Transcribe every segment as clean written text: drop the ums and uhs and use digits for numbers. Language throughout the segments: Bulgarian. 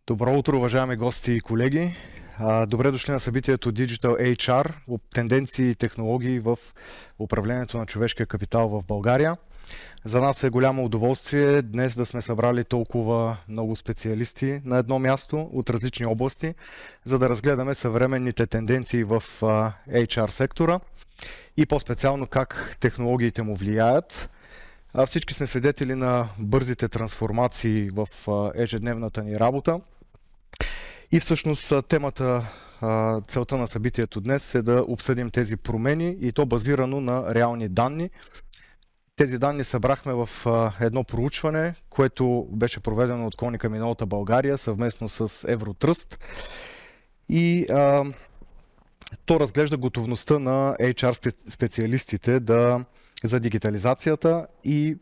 Добро утро, уважаеми гости и колеги. Добре дошли на събитието Digital HR, тенденции и технологии в управлението на човешкия капитал в България. За нас е голямо удоволствие днес да сме събрали толкова много специалисти на едно място от различни области, за да разгледаме съвременните тенденции в HR сектора и по-специално как технологиите му влияят. Всички сме свидетели на бързите трансформации в ежедневната ни работа. И всъщност целта на събитието днес е да обсъдим тези промени и то базирано на реални данни. Тези данни събрахме в едно проучване, което беше проведено от Konica Minolta България съвместно с Евротръст. И то разглежда готовността на HR специалистите за дигитализацията и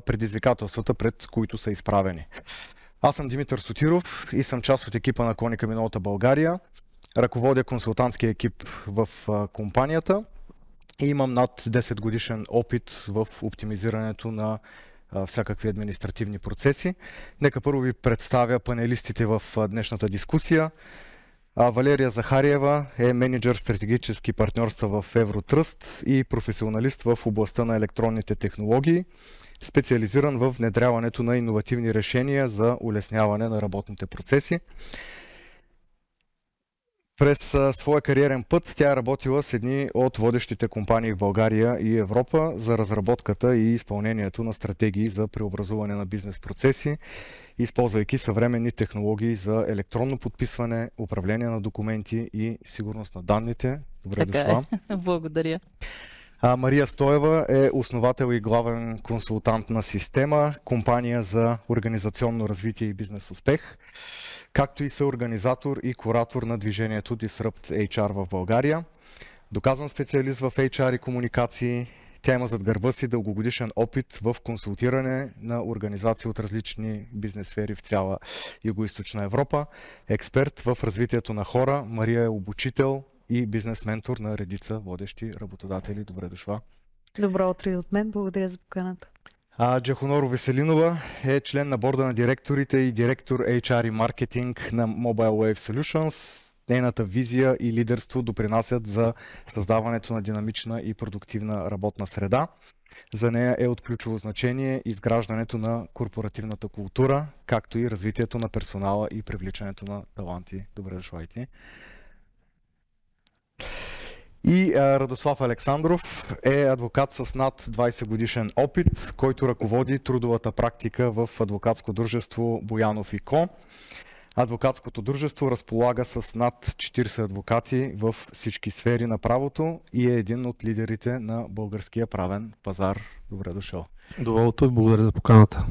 предизвикателствата, пред които са изправени. Аз съм Димитър Сотиров и съм част от екипа на Konica Minolta България. Ръководя консултантския екип в компанията и имам над 10 годишен опит в оптимизирането на всякакви административни процеси. Нека първо ви представя панелистите в днешната дискусия. Валерия Захариева е мениджър стратегически партньорства в Евротръст и професионалист в областта на електронните технологии, специализиран в внедряването на иновативни решения за улесняване на работните процеси. През своя кариерен път тя е работила с едни от водещите компании в България и Европа за разработката и изпълнението на стратегии за преобразуване на бизнес процеси, използвайки съвременни технологии за електронно подписване, управление на документи и сигурност на данните. Добре дошла. Благодаря. Мария Стоева е основател и главен консултант на Система, компания за организационно развитие и бизнес успех, както и съорганизатор и куратор на движението Disrupt HR в България. Доказан специалист в HR и комуникации, тя има зад гърба си дългогодишен опит в консултиране на организации от различни бизнес сфери в цяла Югоизточна Европа. Експерт в развитието на хора, Мария е обучител и бизнес ментор на редица водещи работодатели. Добре дошла. Добро утро и от мен. Благодаря за поканата. Джахоноро Веселинова е член на борда на директорите и директор HR и маркетинг на Mobile Wave Solutions. Нейната визия и лидерство допринасят за създаването на динамична и продуктивна работна среда. За нея е от ключово значение изграждането на корпоративната култура, както и развитието на персонала и привличането на таланти. Добре дошла и ти. И Радослав Александров е адвокат с над 20 годишен опит, който ръководи трудовата практика в адвокатско дружество Боянов & Ко. Адвокатското дружество разполага с над 40 адвокати в всички сфери на правото и е един от лидерите на българския правен пазар. Добре дошъл. Добро утро и благодаря за поканата.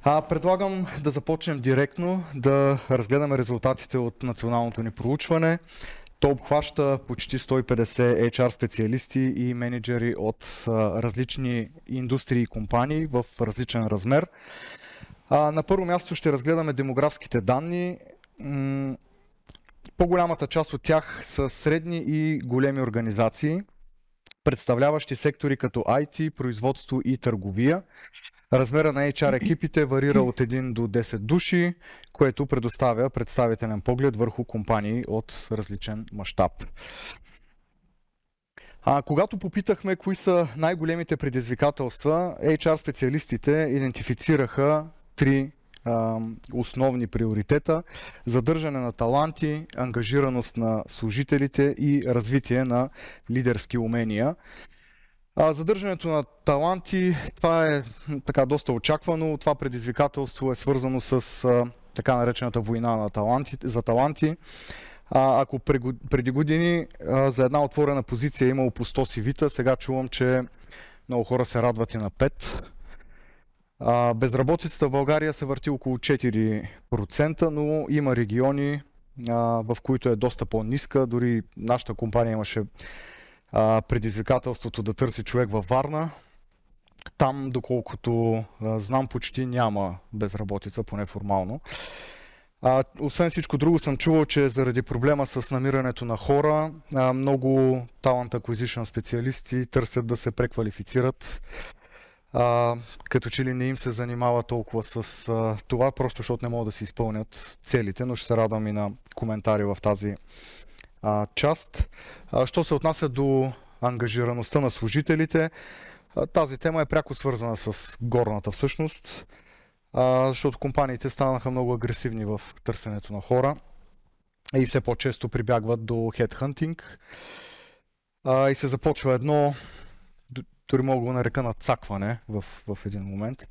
Предлагам да започнем директно, да разгледаме резултатите от националното ни проучване. То обхваща почти 150 HR специалисти и менеджери от различни индустрии и компании в различен размер. На първо място ще разгледаме демографските данни. По-голямата част от тях са средни и големи организации, представляващи сектори като IT, производство и търговия. Размера на HR екипите варира от 1 до 10 души, което предоставя представителен поглед върху компании от различен мащаб. Когато попитахме кои са най-големите предизвикателства, HR специалистите идентифицираха три основни приоритета: задържане на таланти, ангажираност на служителите и развитие на лидерски умения. Задържането на таланти, това е доста очаквано. Това предизвикателство е свързано с така наречената война за таланти. Ако преди години за една отворена позиция е имало по 100 CV-та, сега чувам, че много хора се радват и на 5. Безработицата в България се върти около 4%, но има региони, в които е доста по-ниска. Дори нашата компания имаше предизвикателството да търси човек във Варна. Там, доколкото знам, почти няма безработица, поне формално. Освен всичко друго, съм чувал, че заради проблема с намирането на хора, много talent acquisition специалисти търсят да се преквалифицират Като че ли не им се занимава толкова с това, просто защото не могат да си изпълнят целите, но ще се радвам и на коментари в тази част. Що се отнася до ангажираността на служителите, тази тема е пряко свързана с горната всъщност, защото компаниите станаха много агресивни в търсенето на хора и все по-често прибягват до хедхънтинг и се започва едно, дори мога го нарека надцакване в един момент.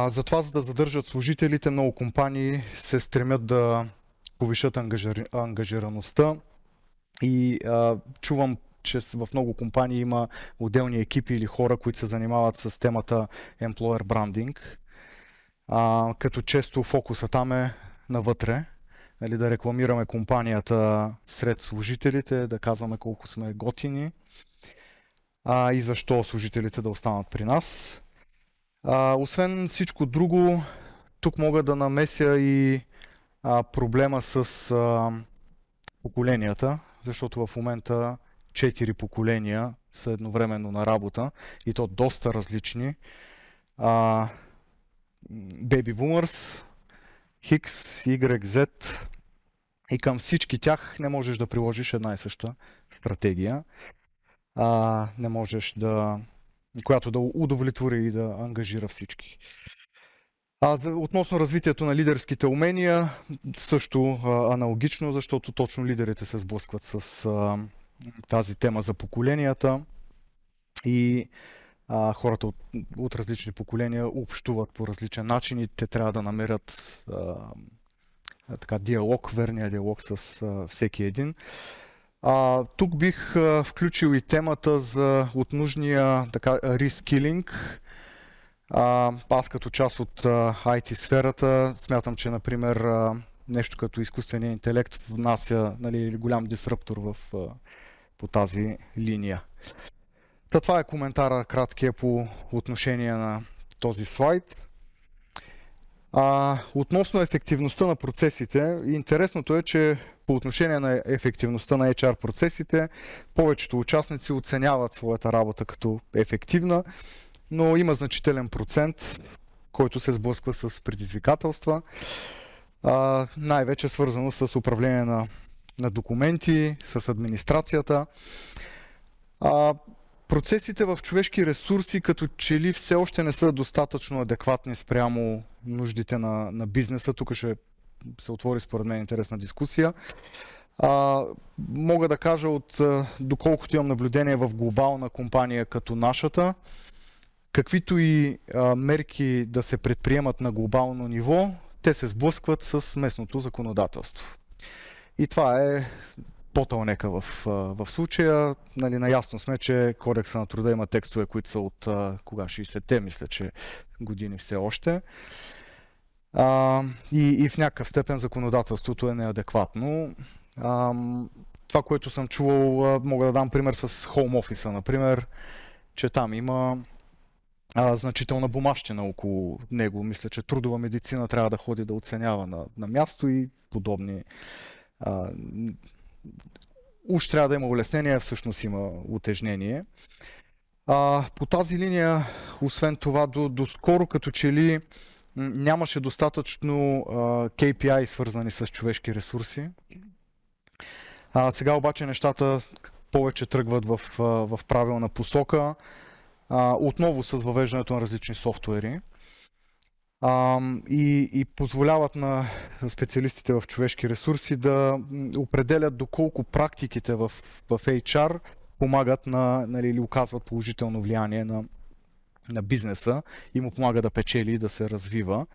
Затова, за да задържат служителите, много компании се стремят да повишат ангажираността и чувам, че в много компании има отделни екипи или хора, които се занимават с темата Employer Branding, като често фокуса там е навътре, нали, да рекламираме компанията сред служителите, да казваме колко сме готини и защо служителите да останат при нас. Освен всичко друго, тук мога да намеся и проблема с поколенията, защото в момента 4 поколения са едновременно на работа и то доста различни. Baby Boomers, X, Y, Z и към всички тях не можеш да приложиш една и съща стратегия. Не можеш която да удовлетвори и да ангажира всички. Относно развитието на лидерските умения, също аналогично, защото точно лидерите се сблъскват с тази тема за поколенията и хората от различни поколения общуват по различен начин и те трябва да намерят диалог, верния диалог с всеки един. Тук бих включил и темата за нужния рескилинг. Аз като част от IT сферата смятам, че например нещо като изкуственият интелект внася, нали, голям дисруптор по тази линия. Това е коментара краткия по отношение на този слайд. Относно ефективността на процесите, интересното е, че по отношение на ефективността на HR процесите, повечето участници оценяват своята работа като ефективна, но има значителен процент, който се сблъсква с предизвикателства, най-вече свързано с управление на документи, с администрацията. Процесите в човешки ресурси като че ли все още не са достатъчно адекватни спрямо нуждите на бизнеса. Тук ще се отвори според мен интересна дискусия. Мога да кажа доколкото имам наблюдение в глобална компания като нашата, каквито и мерки да се предприемат на глобално ниво, те се сблъскват с местното законодателство. И това е потълнека в случая. Нали, наясно сме, че Кодекса на труда има текстове, които са от 60-те, мисля, че години все още. И в някакъв степен законодателството е неадекватно. Това, което съм чувал, мога да дам пример с Home Office, например, че там има значителна бумащина около него. Мисля, че трудова медицина трябва да ходи да оценява на място и подобни. Уж трябва да има улеснение, всъщност има утежнение. По тази линия, освен това, доскоро като че ли нямаше достатъчно KPI свързани с човешки ресурси. Сега обаче нещата повече тръгват в правилна посока. Отново с въвеждането на различни софтуери. И позволяват на специалистите в човешки ресурси да определят доколко практиките в HR помагат или оказват положително влияние на бизнеса и му помага да печели и да се развива.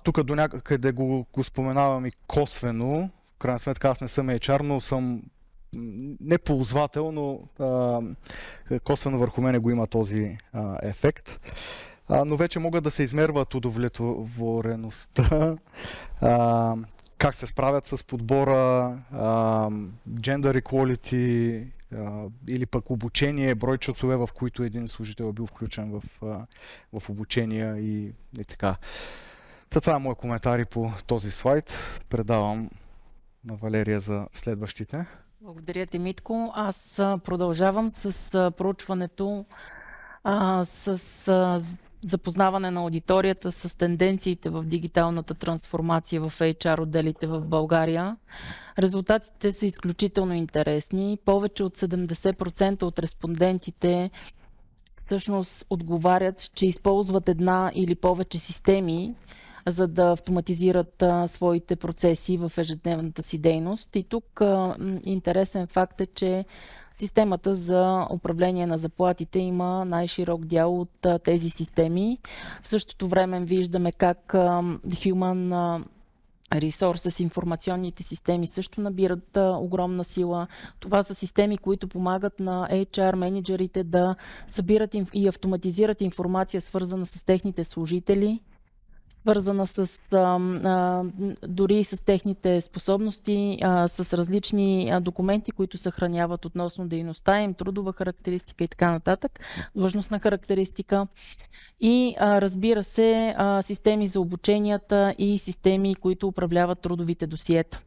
Тук до някъде го споменавам и косвено. В крайна сметка аз не съм HR, но съм не ползвател, но косвено върху мене го има този ефект. Но вече могат да се измерват удовлетвореността, как се справят с подбора, gender equality или пък обучение, брой часове, в които един служител е бил включен в обучение и така. Това е моят коментар по този слайд. Предавам на Валерия за следващите. Благодаря ти, Митко. Аз продължавам с проучването запознаване на аудиторията с тенденциите в дигиталната трансформация в HR отделите в България. Резултатите са изключително интересни. Повече от 70% от респондентите всъщност отговарят, че използват една или повече системи, за да автоматизират своите процеси в ежедневната си дейност. И тук интересен факт е, че системата за управление на заплатите има най-широк дял от тези системи. В същото време виждаме как Human Resources, информационните системи също набират огромна сила. Това са системи, които помагат на HR менеджерите да събират и автоматизират информация, свързана с техните служители, свързана с дори с техните способности, с различни документи, които съхраняват относно дейността им, трудова характеристика и така нататък, длъжностна характеристика. И разбира се, системи за обученията и системи, които управляват трудовите досиета.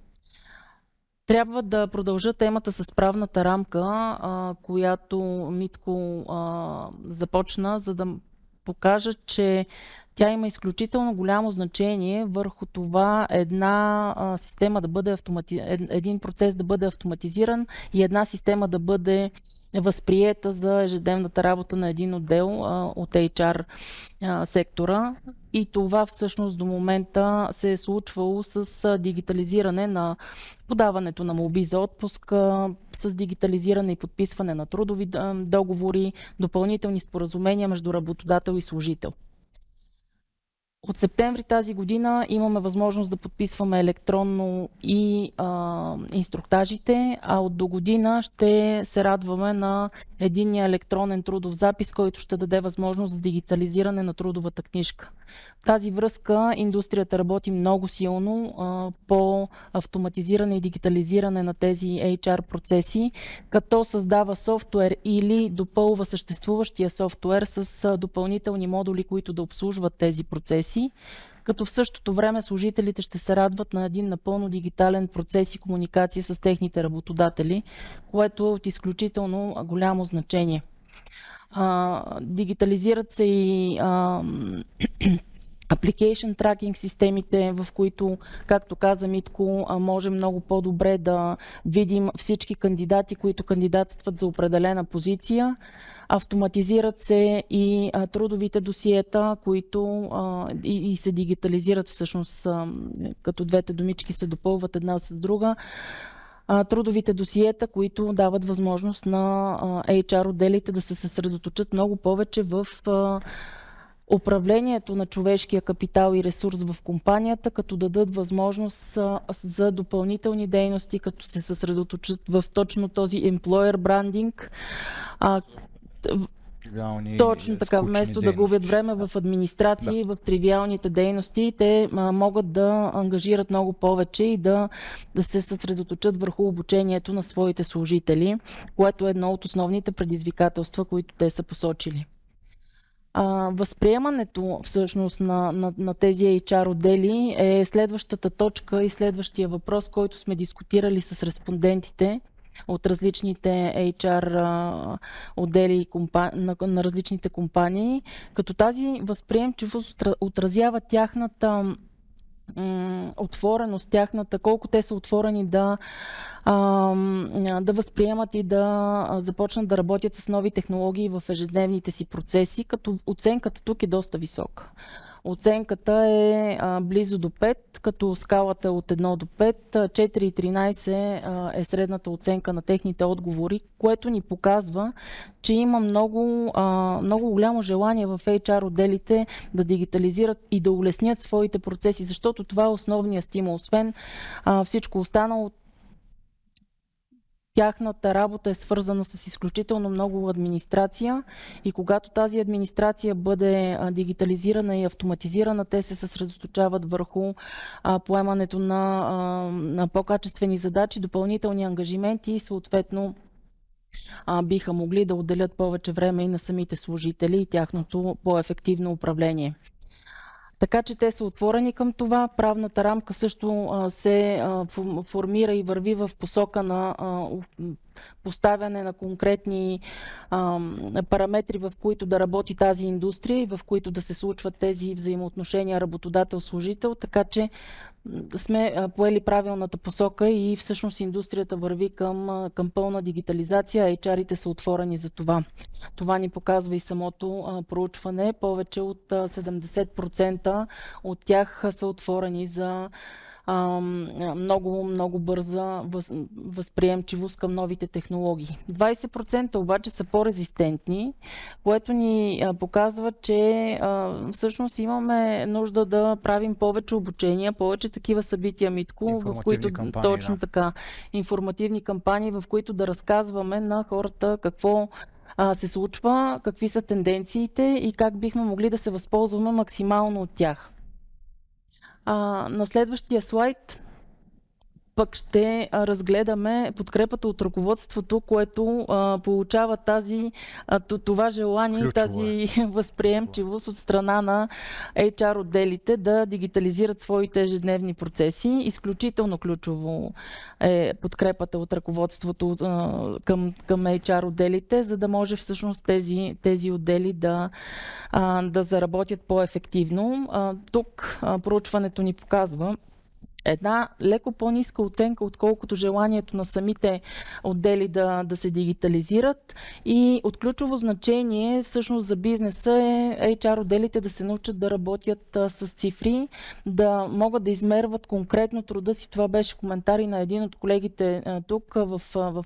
Трябва да продължа темата с правната рамка, която Митко започна, за да покажа, че тя има изключително голямо значение върху това една система да бъде един процес да бъде автоматизиран и една система да бъде възприета за ежедневната работа на един отдел от HR сектора. И това всъщност до момента се е случвало с дигитализиране на подаването на молби за отпуск, с дигитализиране и подписване на трудови договори, допълнителни споразумения между работодател и служител. От септември тази година имаме възможност да подписваме електронно и инструктажите, а от до година ще се радваме на единния електронен трудов запис, който ще даде възможност за дигитализиране на трудовата книжка. В тази връзка индустрията работи много силно по автоматизиране и дигитализиране на тези HR процеси, като създава софтуер или допълва съществуващия софтуер с допълнителни модули, които да обслужват тези процеси, като в същото време служителите ще се радват на един напълно дигитален процес и комуникация с техните работодатели, което е от изключително голямо значение. Дигитализират се и application tracking системите, в които, както каза Митко, може много по-добре да видим всички кандидати, които кандидатстват за определена позиция. Автоматизират се и трудовите досиета, които и се дигитализират всъщност, като двете думички се допълват една с друга. Трудовите досиета, които дават възможност на HR отделите да се съсредоточат много повече в управлението на човешкия капитал и ресурс в компанията, като дадат възможност за допълнителни дейности, като се съсредоточат в точно този employer branding. Точно така, вместо да губят време в администрации, в тривиалните дейности, те могат да ангажират много повече и да се съсредоточат върху обучението на своите служители, което е едно от основните предизвикателства, които те са посочили. Възприемането всъщност на тези HR отдели е следващата точка и следващия въпрос, който сме дискутирали с респондентите от различните HR отдели на различните компании, като тази възприемчивост отразява тяхната отвореност, колко те са отворени да възприемат и да започнат да работят с нови технологии в ежедневните си процеси, като оценката тук е доста висока. Оценката е близо до 5, като скалата е от 1 до 5, 4,13 е средната оценка на техните отговори, което ни показва, че има много голямо желание в HR отделите да дигитализират и да улеснят своите процеси, защото това е основният стимул. Освен всичко останало, тяхната работа е свързана с изключително много администрация и когато тази администрация бъде дигитализирана и автоматизирана, те се съсредоточават върху поемането на по-качествени задачи, допълнителни ангажименти и съответно биха могли да отделят повече време и на самите служители и тяхното по-ефективно управление. Така че те са отворени към това. Правната рамка също се формира и върви в посока на поставяне на конкретни параметри, в които да работи тази индустрия и в които да се случват тези взаимоотношения работодател-служител, така че сме поели правилната посока и всъщност индустрията върви към пълна дигитализация, а HR-ите са отворени за това. Това ни показва и самото проучване. Повече от 70% от тях са отворени за много бърза възприемчивост към новите технологии. 20% обаче са по-резистентни, което ни показва, че всъщност имаме нужда да правим повече обучения, повече такива събития, Митко, в които точно така, информативни кампании, в които да разказваме на хората какво се случва, какви са тенденциите и как бихме могли да се възползваме максимално от тях. На следващия слайд пък ще разгледаме подкрепата от ръководството, което получава това желание и тази възприемчивост от страна на HR отделите да дигитализират своите ежедневни процеси. Изключително ключово е подкрепата от ръководството към HR отделите, за да може всъщност тези отдели да заработят по-ефективно. Тук проучването ни показва една леко по-ниска оценка, отколкото желанието на самите отдели да се дигитализират. И от ключово значение всъщност за бизнеса е HR отделите да се научат да работят с цифри, да могат да измерват конкретно труда си. Това беше коментар и на един от колегите тук в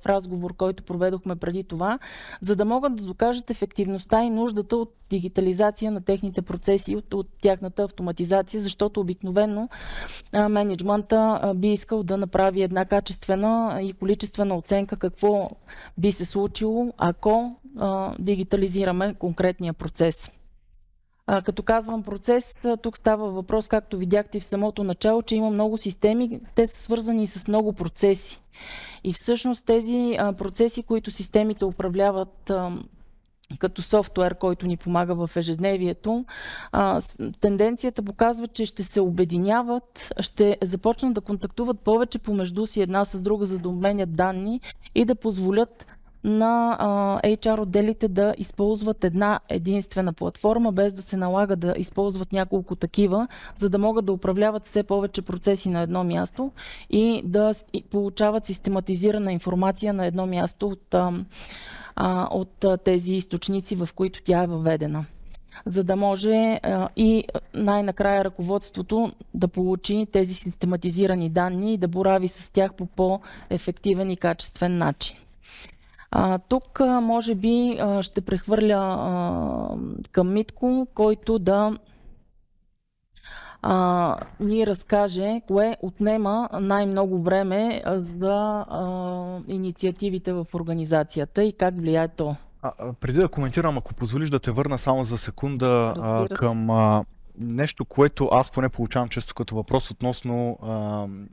разговор, който проведохме преди това, за да могат да докажат ефективността и нуждата от дигитализация на техните процеси, от тяхната автоматизация, защото обикновено менеджмента би искал да направи една качествена и количествена оценка какво би се случило, ако дигитализираме конкретния процес. Като казвам процес, тук става въпрос, както видяхте и в самото начало, че има много системи, те са свързани с много процеси. И всъщност тези процеси, които системите управляват като софтуер, който ни помага в ежедневието, тенденцията показва, че ще се обединяват, ще започнат да контактуват повече помежду си една с друга, за да обменят данни и да позволят на HR отделите да използват една единствена платформа, без да се налага да използват няколко такива, за да могат да управляват все повече процеси на едно място и да получават систематизирана информация на едно място от тези източници, в които тя е въведена. За да може и най-накрая ръководството да получи тези систематизирани данни и да борави с тях по по-ефективен и качествен начин. Тук може би ще прехвърля към Митко, който да ни разкаже кое отнема най-много време за инициативите в организацията и как влияе то. Преди да коментирам, ако позволиш да те върна само за секунда към нещо, което аз поне получавам често като въпрос относно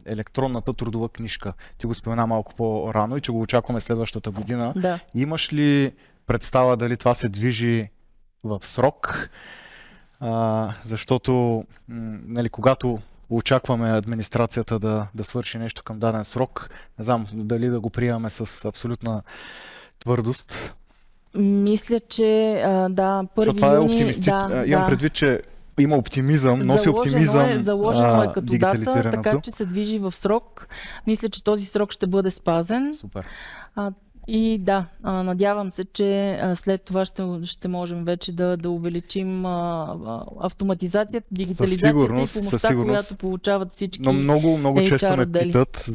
електронната трудова книжка. Ти го спомена малко по-рано и че го очакваме следващата година. Да. Имаш ли представа дали това се движи в срок? Защото когато очакваме администрацията да свърши нещо към даден срок, не знам дали да го приемаме с абсолютна твърдост. Мисля, че да, 1 това е юни... оптимистично. Имам предвид, че има оптимизъм, носи оптимизъм. Заложено е като дата, така че се движи в срок. Мисля, че този срок ще бъде спазен. Супер. И да, надявам се, че след това ще можем вече да увеличим автоматизацията, дигитализацията и помощта, която получават всички. Но много често ме питат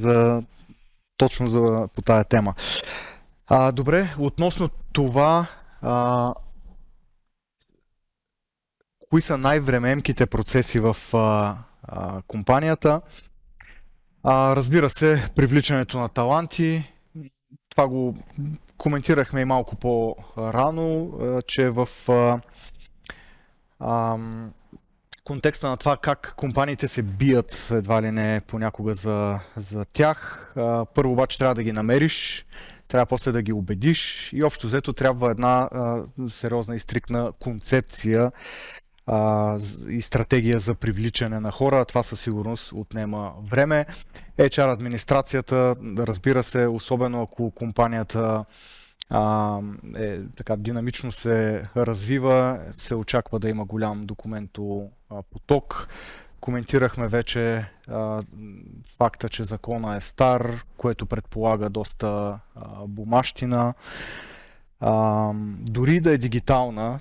точно по тая тема. Добре, относно това, кои са най-времеемките процеси в компанията? Разбира се, привличането на таланти. Това го коментирахме и малко по-рано, че в контекста на това как компаниите се бият едва ли не понякога за тях. Първо обаче трябва да ги намериш, трябва после да ги убедиш и общо взето трябва една сериозна и стриктна концепция и стратегия за привличане на хора. Това със сигурност отнема време. HR администрацията, разбира се, особено ако компанията така динамично се развива, се очаква да има голям документопоток. Коментирахме вече факта, че закона е стар, което предполага доста бумащина. Дори да е дигитална,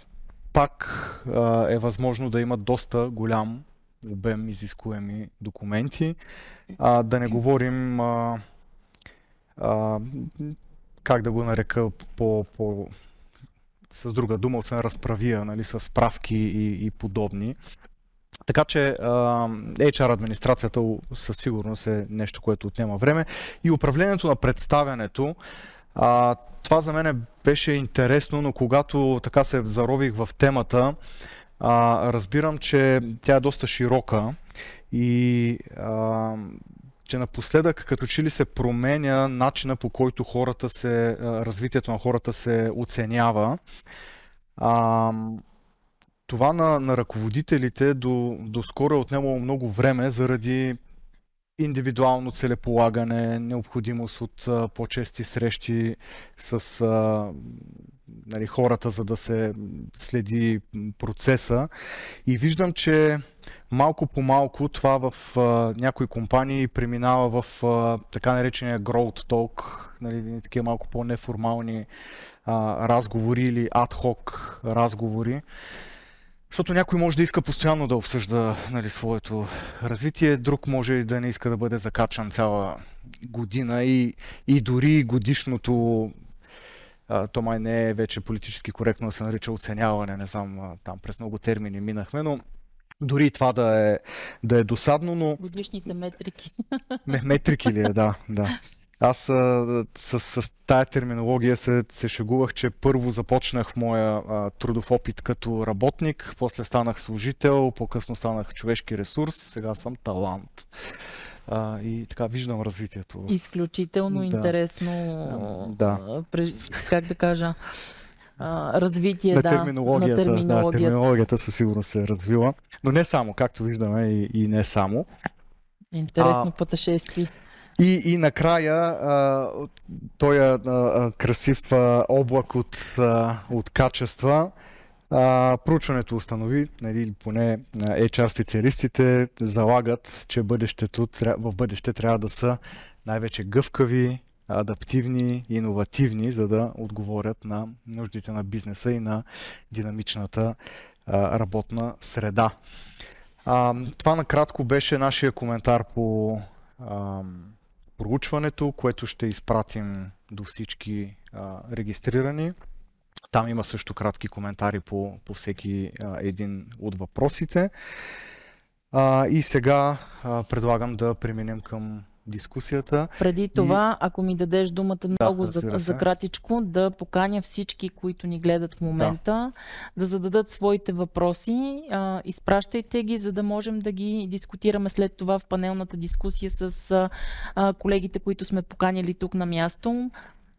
пак е възможно да има доста голям обем изискуеми документи. Да не говорим как да го нарека с друга дума, освен разправия, нали, с справки и подобни. Така че HR администрацията със сигурност е нещо, което отнема време. И управлението на представянето, това за мен беше интересно, но когато така се зарових в темата, разбирам, че тя е доста широка и че напоследък като че ли се променя начина, по който развитието на хората се оценява. Това на ръководителите до скоро е отнемало много време заради индивидуално целеполагане, необходимост от по-чести срещи с нали, хората, за да се следи процеса. И виждам, че малко по малко това в някои компании преминава в така наречения growth talk, нали, такива малко по-неформални разговори или ad-hoc разговори. Защото някой може да иска постоянно да обсъжда, нали, своето развитие, друг може и да не иска да бъде закачан цяла година и дори годишното, то май не е вече политически коректно да се нарича оценяване, не знам, там през много термини минахме, но дори и това да е досадно, но... Годишните метрики. Метрики ли е, да. Аз с тая терминология се шегувах, че първо започнах моя трудов опит като работник, после станах служител, по-късно станах човешки ресурс, сега съм талант. И така виждам развитието. Изключително интересно, как да кажа, развитие на терминологията. Терминологията със сигурност се е развила, но не само, както виждаме и не само. Интересно пътешествие. И накрая този красив облак от качества, проучването установи, нали, поне HR специалистите залагат, че в бъдеще трябва да са най-вече гъвкави, адаптивни, иновативни, за да отговорят на нуждите на бизнеса и на динамичната работна среда. Това накратко беше нашия коментар по проучването, което ще изпратим до всички регистрирани. Там има също кратки коментари по всеки един от въпросите. И сега предлагам да преминем към дискусията. Преди това, ако ми дадеш думата много за кратичко, да поканя всички, които ни гледат в момента, да зададат своите въпроси. Изпращайте ги, за да можем да ги дискутираме след това в панелната дискусия с колегите, които сме поканили тук на място.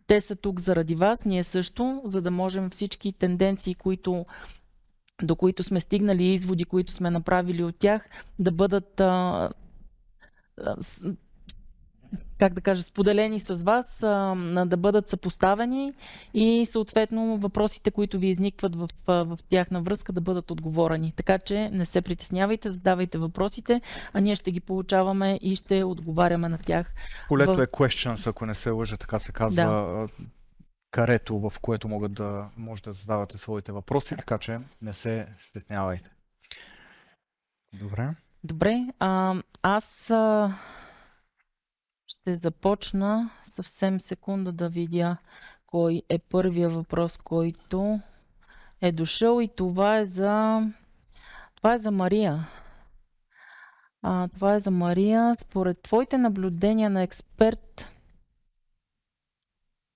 Те са тук заради вас, ние също, за да можем всички тенденции, до които сме стигнали, изводи, които сме направили от тях, да бъдат как да кажа, споделени с вас, да бъдат съпоставени и съответно въпросите, които ви изникват в тяхна връзка, да бъдат отговорени. Така че не се притеснявайте, задавайте въпросите, а ние ще ги получаваме и ще отговаряме на тях. Полето е questions, ако не се лъжа, така се казва, карето, в което може да задавате своите въпроси, така че не се стеснявайте. Добре, аз ще започна съвсем секунда да видя кой е първия въпрос, който е дошъл, и това е за Мария. Това е за Мария. Според твоите наблюдения на експерт,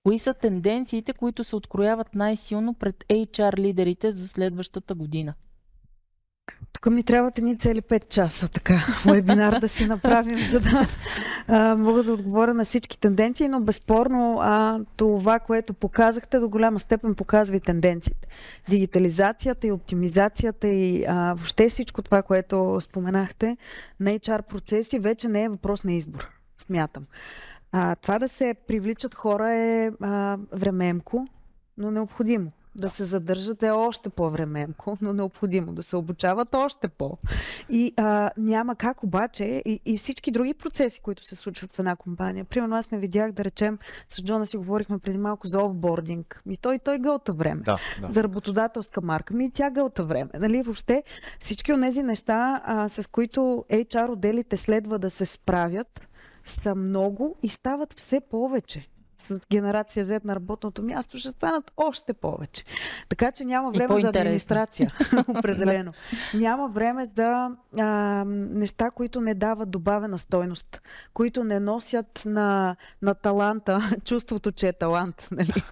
кои са тенденциите, които се открояват най-силно пред HR лидерите за следващата година? Тук ми трябват едни цели 5 часа, така, вебинар да си направим, за да мога да отговоря на всички тенденции, но безспорно това, което показахте, до голяма степен показва и тенденциите. Дигитализацията и оптимизацията и въобще всичко това, което споменахте на HR процеси, вече не е въпрос на избор, смятам. Това да се привличат хора е времеемко, но необходимо. Да се задържат е още по-времемко, но необходимо. Да се обучават още по. И няма как обаче и всички други процеси, които се случват в една компания. Примерно аз не видях, да речем, с Джона си говорихме преди малко за офбординг. Той гълта време. Да. За работодателска марка. И тя гълта време. Нали? Въобще всички от тези неща, с които HR отделите следва да се справят, са много и стават все повече. С генерация Z на работното място ще станат още повече. Така че няма време за администрация. Определено. Няма време за неща, които не дават добавена стойност, които не носят на таланта чувството, че е талант. Нали?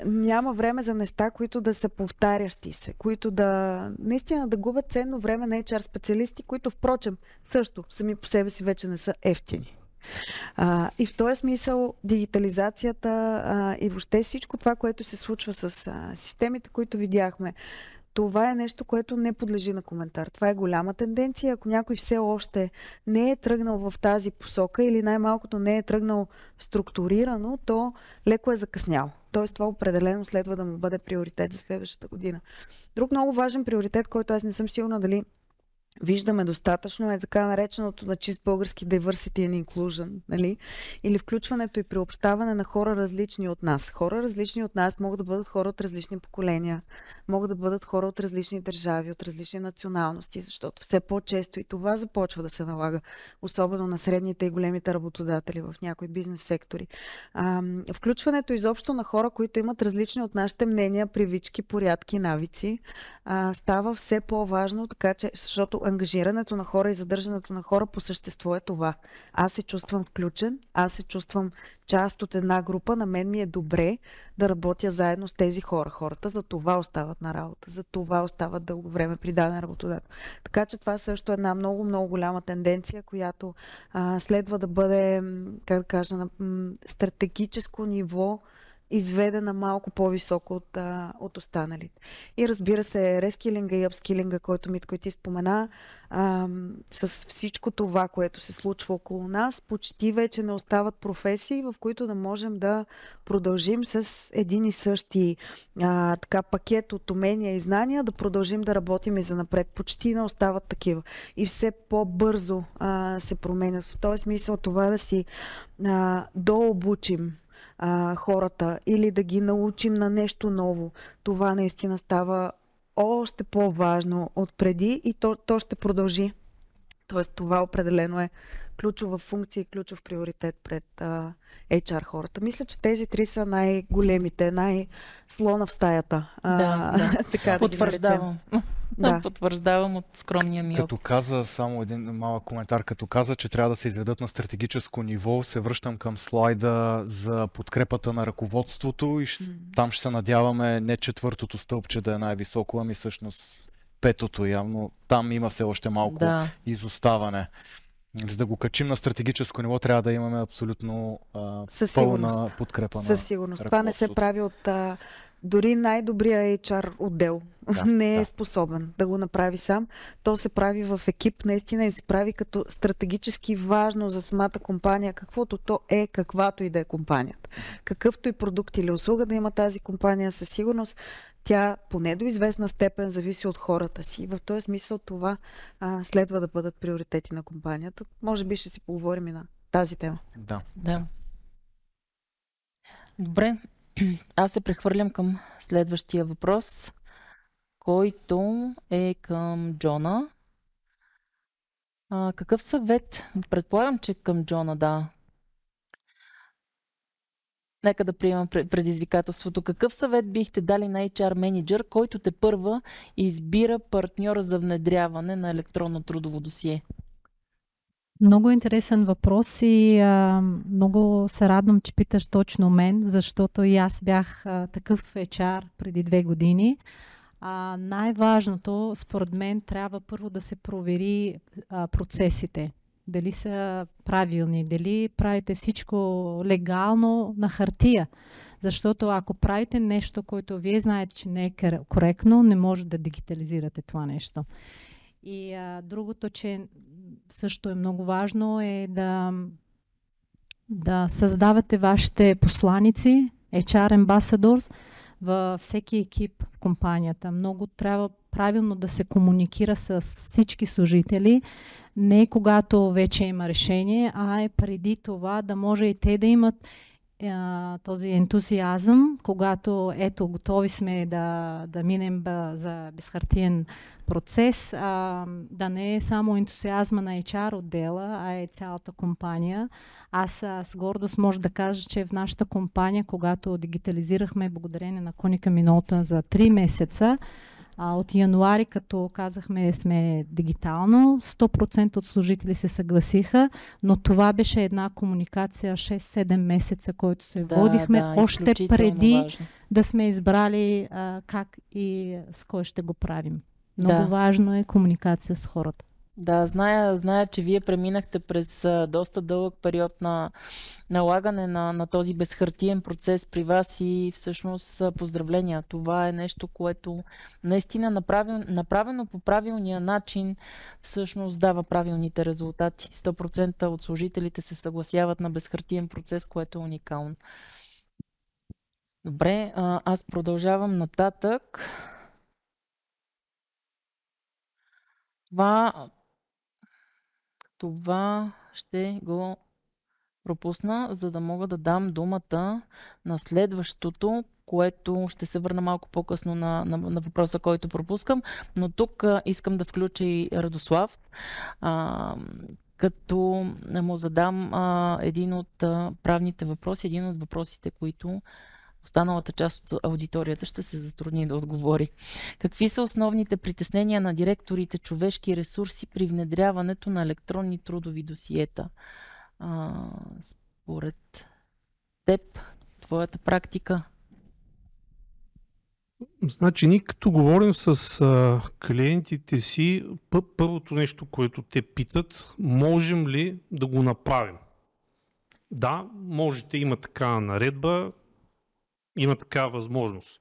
Няма време за неща, които да са повтарящи се, които наистина да губят ценно време на HR специалисти, които впрочем също сами по себе си вече не са евтини. И в този смисъл дигитализацията и въобще всичко това, което се случва с системите, които видяхме, това е нещо, което не подлежи на коментар. Това е голяма тенденция. Ако някой все още не е тръгнал в тази посока или най-малкото не е тръгнал структурирано, то леко е закъснял. Тоест това определено следва да му бъде приоритет за следващата година. Друг много важен приоритет, който аз не съм сигурна дали виждаме достатъчно, е така нареченото на чист български diversity and inclusion, нали? Или включването и приобщаване на хора различни от нас. Хора различни от нас могат да бъдат хора от различни поколения, могат да бъдат хора от различни държави, от различни националности, защото все по-често и това започва да се налага, особено на средните и големите работодатели в някои бизнес сектори. Включването изобщо на хора, които имат различни от нашите мнения, привички, порядки, навици, става все по-важно, така че, защото ангажирането на хора и задържането на хора по същество е това. Аз се чувствам включен, аз се чувствам част от една група, на мен ми е добре да работя заедно с тези хора. Хората за това остават на работа, за това остават дълго време при даден работодател. Така че това също е една много, много голяма тенденция, която следва да бъде, как да кажа, на стратегическо ниво изведена малко по-високо от останалите. И разбира се, рескилинга и апскилинга, който Митко и ти спомена, с всичко това, което се случва около нас, почти вече не остават професии, в които да можем да продължим с един и същи пакет от умения и знания, да продължим да работим и занапред. Почти не остават такива. И все по-бързо се променят. В този смисъл това да си дообучим хората или да ги научим на нещо ново, това наистина става още по-важно от преди и то ще продължи. Тоест това определено е ключова функция и ключов приоритет пред HR хората. Мисля, че тези три са най-големите, най-слона в стаята. Така потвърждавам. Да. Потвърждавам от скромния ми Като каза, само един малък коментар, като каза, че трябва да се изведат на стратегическо ниво, се връщам към слайда за подкрепата на ръководството и там ще се надяваме не четвъртото стълбче да е най-високо, ами всъщност петото явно. Там има все още малко изоставане. За да го качим на стратегическо ниво, трябва да имаме абсолютно пълна подкрепа на със сигурност. Това не се прави от дори най-добрия HR отдел. Не е способен да го направи сам. То се прави в екип наистина и се прави като стратегически важно за самата компания, каквото то е, каквато и да е компанията. Какъвто и продукт или услуга да има тази компания, със сигурност тя поне до известна степен зависи от хората си. В този смисъл това следва да бъдат приоритети на компанията. Може би ще си поговорим и на тази тема. Да. Добре. Аз се прехвърлям към следващия въпрос, който е към Джона. Какъв съвет? Предполагам, че към Джона, да. Нека да приемам предизвикателството. Какъв съвет бихте дали на HR менеджер, който тепърва избира партньора за внедряване на електронно трудово досие? Много интересен въпрос и много се радвам, че питаш точно мен, защото и аз бях такъв HR преди 2 години. Най-важното, според мен, трябва първо да се провери процесите. Дали са правилни, дали правите всичко легално на хартия. Защото ако правите нещо, което вие знаете, че не е коректно, не може да дигитализирате това нещо. И другото, че също е много важно, е да създавате вашите посланици, HR Ambassadors, във всеки екип в компанията. Много трябва правилно да се комуникира с всички служители, не когато вече има решение, а е преди това да може и те да имат този ентусиазъм, когато ето готови сме да минем за безхартиен процес, да не е само ентусиазма на HR отдела, а е цялата компания. Аз с гордост може да кажа, че в нашата компания, когато дигитализирахме благодарение на Konica Minolta за 3 месеца, от януари, като казахме сме дигитално, 100% от служители се съгласиха, но това беше една комуникация 6-7 месеца, който се водихме, още преди да сме избрали как и с кой ще го правим. Много важно е комуникация с хората. Да, зная, че вие преминахте през доста дълъг период на налагане на този безхартиен процес при вас и всъщност поздравления. Това е нещо, което наистина направено по правилния начин всъщност дава правилните резултати. 100% от служителите се съгласяват на безхартиен процес, което е уникално. Добре, аз продължавам нататък. Това ще го пропусна, за да мога да дам думата на следващото, което ще се върна малко по-късно на въпроса, който пропускам. Но тук искам да включа и Радослав, като му задам един от правните въпроси, един от въпросите, които останалата част от аудиторията ще се затрудни да отговори. Какви са основните притеснения на директорите човешки ресурси при внедряването на електронни трудови досиета? Според теб, твоята практика? Значи, ние като говорим с клиентите си, първото нещо, което те питат, можем ли да го направим? Да, можете, има такава наредба, има такава възможност.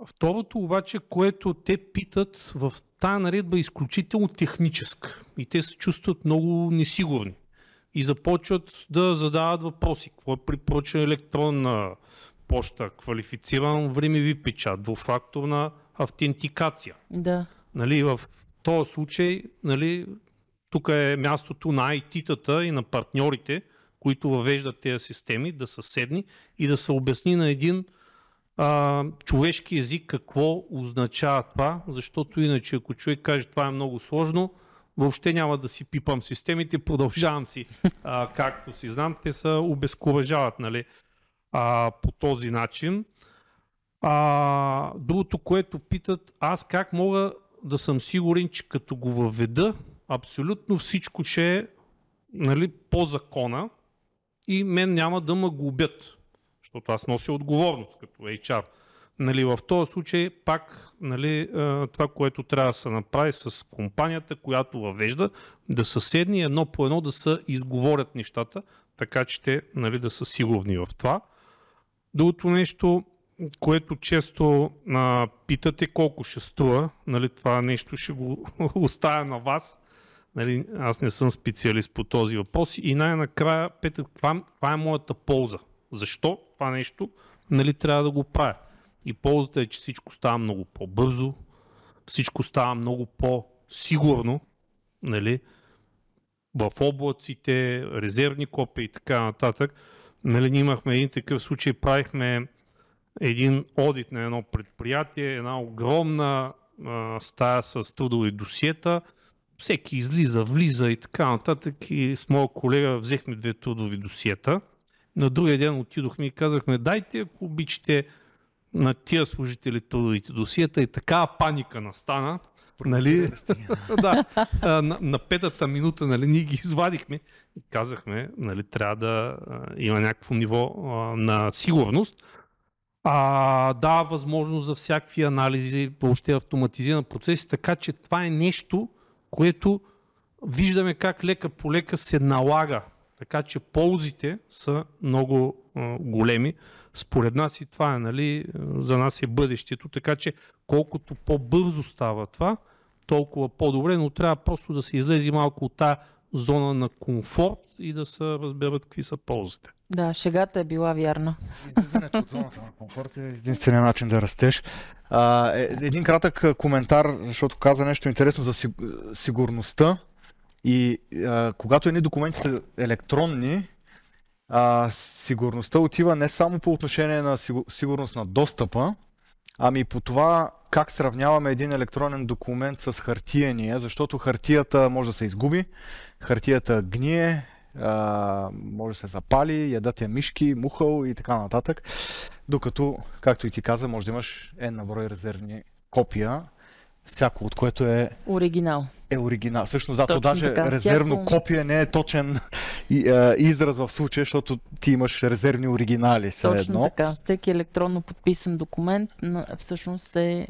Второто обаче, което те питат в тая наредба е изключително техническа и те се чувстват много несигурни и започват да задават въпроси. Какво е препоръчена електронна поща, квалифициран времеви печат, двуфакторна автентикация. Да. Нали, в този случай, нали, тук е мястото на IT-тата и на партньорите, които въвеждат тези системи, да са седни и да се обясни на един човешки език какво означава това, защото иначе ако човек каже това е много сложно, въобще няма да си пипам системите, продължавам си както си знам, те се обезкуражават, нали, по този начин. Другото, което питат, аз как мога да съм сигурен, че като го въведа, абсолютно всичко ще е, нали, по закона и мен няма да ме глобят, защото аз нося отговорност като HR. Нали, в този случай пак, нали, това, което трябва да се направи с компанията, която въвежда, да са седни едно по едно да се изговорят нещата, така че те, нали, да са сигурни в това. Другото нещо, което често питате колко ще струва, нали, това нещо ще го оставя на вас. Нали, аз не съм специалист по този въпрос и най-накрая питат каква е моята полза. Защо това нещо, нали, трябва да го правя? И ползата е, че всичко става много по-бързо, всичко става много по-сигурно, нали, в облаците, резервни копии и така нататък. Нали, ние имахме един такъв случай, правихме един одит на едно предприятие, една огромна стая с трудови досиета, всеки излиза, влиза и така нататък и с моя колега взехме 2 трудови досиета. На другия ден отидохме и казахме, дайте, ако обичате, на тия служители трудовите досиета и такава паника настана. Нали, да, на 5-та минута, нали, ние ги извадихме и казахме, нали, трябва да има някакво ниво на сигурност. Дава възможност за всякакви анализи, въобще автоматизиран процес, така че това е нещо, което виждаме как лека по лека се налага. Така че ползите са много големи. Според нас и това е, нали, за нас е бъдещето, така че колкото по-бързо става това, толкова по-добре, но трябва просто да се излезе малко от тази зона на комфорт и да се разберат какви са ползите. Да, шегата е била вярна. Излизането от зоната на комфорт е единствения начин да растеш. Един кратък коментар, защото каза нещо интересно за сигурността. И когато едни документи са електронни, сигурността отива не само по отношение на сигурност на достъпа, ами по това как сравняваме един електронен документ с хартияния, защото хартията може да се изгуби, хартията гние, може да се запали, ядат я мишки, мухъл и така нататък. Докато, както и ти каза, може да имаш на брой резервни копия, всяко от което е оригинал. Оригинал. Всъщност, зато точно даже така. резервно копие не е точен израз в случая, защото ти имаш резервни оригинали. Точно така. Всеки електронно подписан документ всъщност е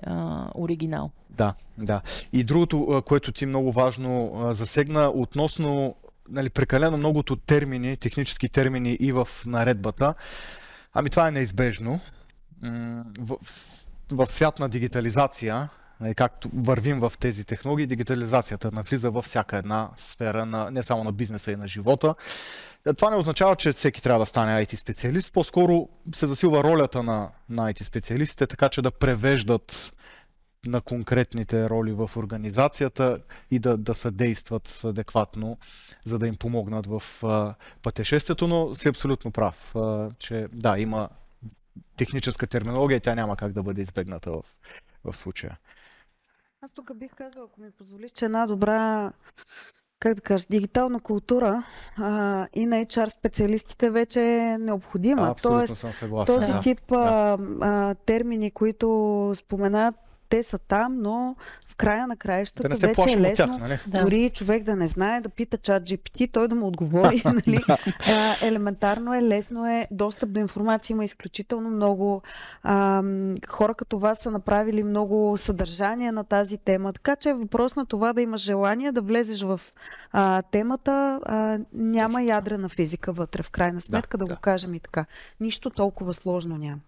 оригинал. Да, да. И другото, което ти много важно засегна, относно, нали, прекалено многото термини, технически термини и в наредбата, ами това е неизбежно. В свят на дигитализация, както вървим в тези технологии, дигитализацията навлиза във всяка една сфера, не само на бизнеса и на живота. Това не означава, че всеки трябва да стане IT специалист, по-скоро се засилва ролята на IT специалистите, така че да превеждат на конкретните роли в организацията и да съдействат адекватно, за да им помогнат в пътешествието, но си абсолютно прав, че да, има техническа терминология и тя няма как да бъде избегната в случая. Аз тук бих казала, ако ми позволиш, че една добра, как да кажа, дигитална култура и на HR специалистите вече е необходима. Абсолютно съм съгласен. Този тип термини, които споменат, те са там, но в края на краищата да вече е лесно. Тях, нали? Дори човек да не знае, да пита ChatGPT, той да му отговори. Нали? Елементарно е, лесно е, достъп до информация има изключително много. Хора като вас са направили много съдържание на тази тема, така че е въпрос на това да имаш желание да влезеш в темата. Няма ядрена физика вътре, в крайна сметка, да го кажем и така. Нищо толкова сложно няма.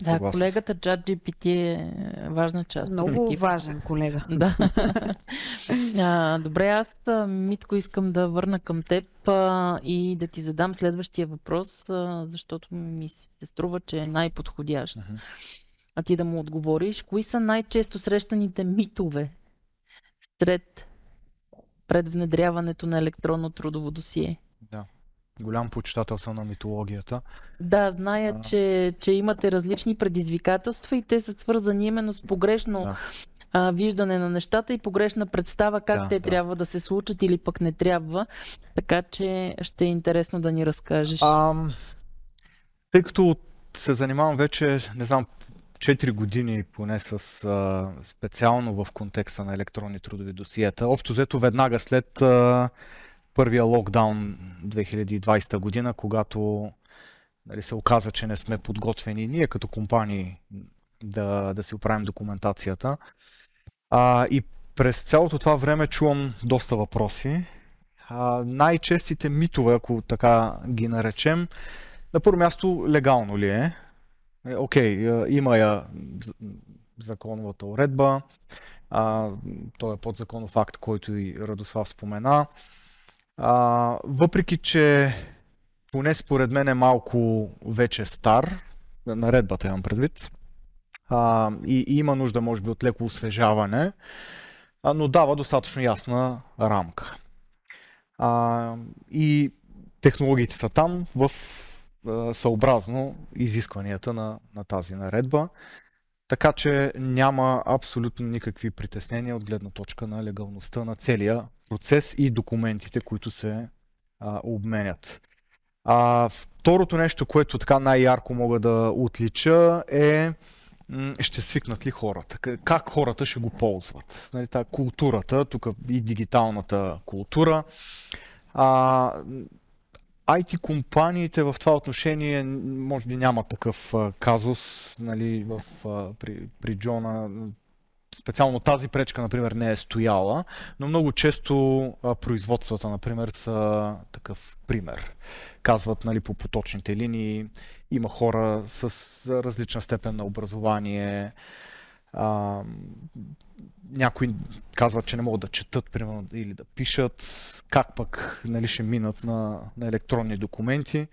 Да, колегата ChatGPT е важна част. Много важен колега. Да. Добре, аз, Митко, искам да върна към теб и да ти задам следващия въпрос, защото ми се струва, че е най-подходящ. А ти да му отговориш. Кои са най-често срещаните митове пред внедряването на електронно трудово досие? Да. Голям почитател съм на митологията. Да, зная, че имате различни предизвикателства и те са свързани именно с погрешно виждане на нещата и погрешна представа как те трябва да се случат или пък не трябва. Така че ще е интересно да ни разкажеш. Тъй като се занимавам вече, не знам, 4 години поне с специално в контекста на електронни трудови досиета. Общо взето веднага след първия локдаун 2020 година, когато, нали, се оказа, че не сме подготвени ние като компании да си оправим документацията. И през цялото това време чувам доста въпроси. Най-честите митове, ако така ги наречем, на първо място, легално ли е? Има я законовата уредба, той е подзаконов акт, който и Радослав спомена. Въпреки че поне според мен е малко вече стар, наредбата имам предвид, и има нужда може би от леко освежаване, но дава достатъчно ясна рамка. И технологиите са там съобразно изискванията на тази наредба, така че няма абсолютно никакви притеснения от гледна точка на легалността на целия процес и документите, които се обменят. Второто нещо, което така най-ярко мога да отлича е ще свикнат ли хората? Как хората ще го ползват? Нали, културата, тук и дигиталната култура. IT компаниите в това отношение може би няма такъв казус, нали, при Джона. Специално тази пречка, например, не е стояла, но много често производствата, например, са такъв пример. Казват, нали, по поточните линии, има хора с различна степен на образование, някои казват, че не могат да четат, примерно, или да пишат, как пък, нали, ще минат на електронни документи.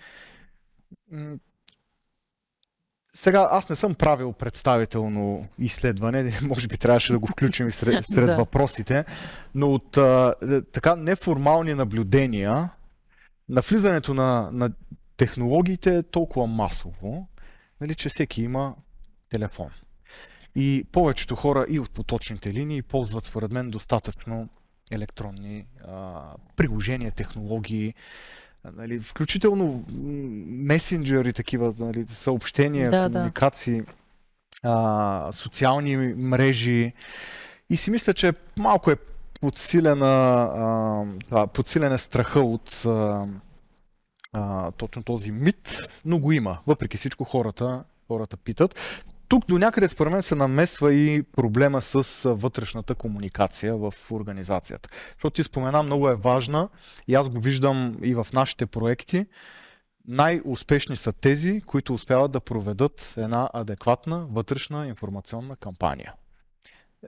Сега, аз не съм правил представително изследване, може би трябваше да го включим и сред въпросите, но от така неформални наблюдения, навлизането на технологиите е толкова масово, нали, че всеки има телефон. И повечето хора и от поточните линии ползват, според мен, достатъчно електронни приложения, технологии, нали, включително месенджери, такива, нали, съобщения, комуникации, социални мрежи. И си мисля, че малко е подсилен е страха от точно този мит, но го има. Въпреки всичко хората питат. Тук до някъде според мен се намесва и проблема с вътрешната комуникация в организацията. Защото ти спомена, много е важна и аз го виждам и в нашите проекти. Най-успешни са тези, които успяват да проведат една адекватна вътрешна информационна кампания.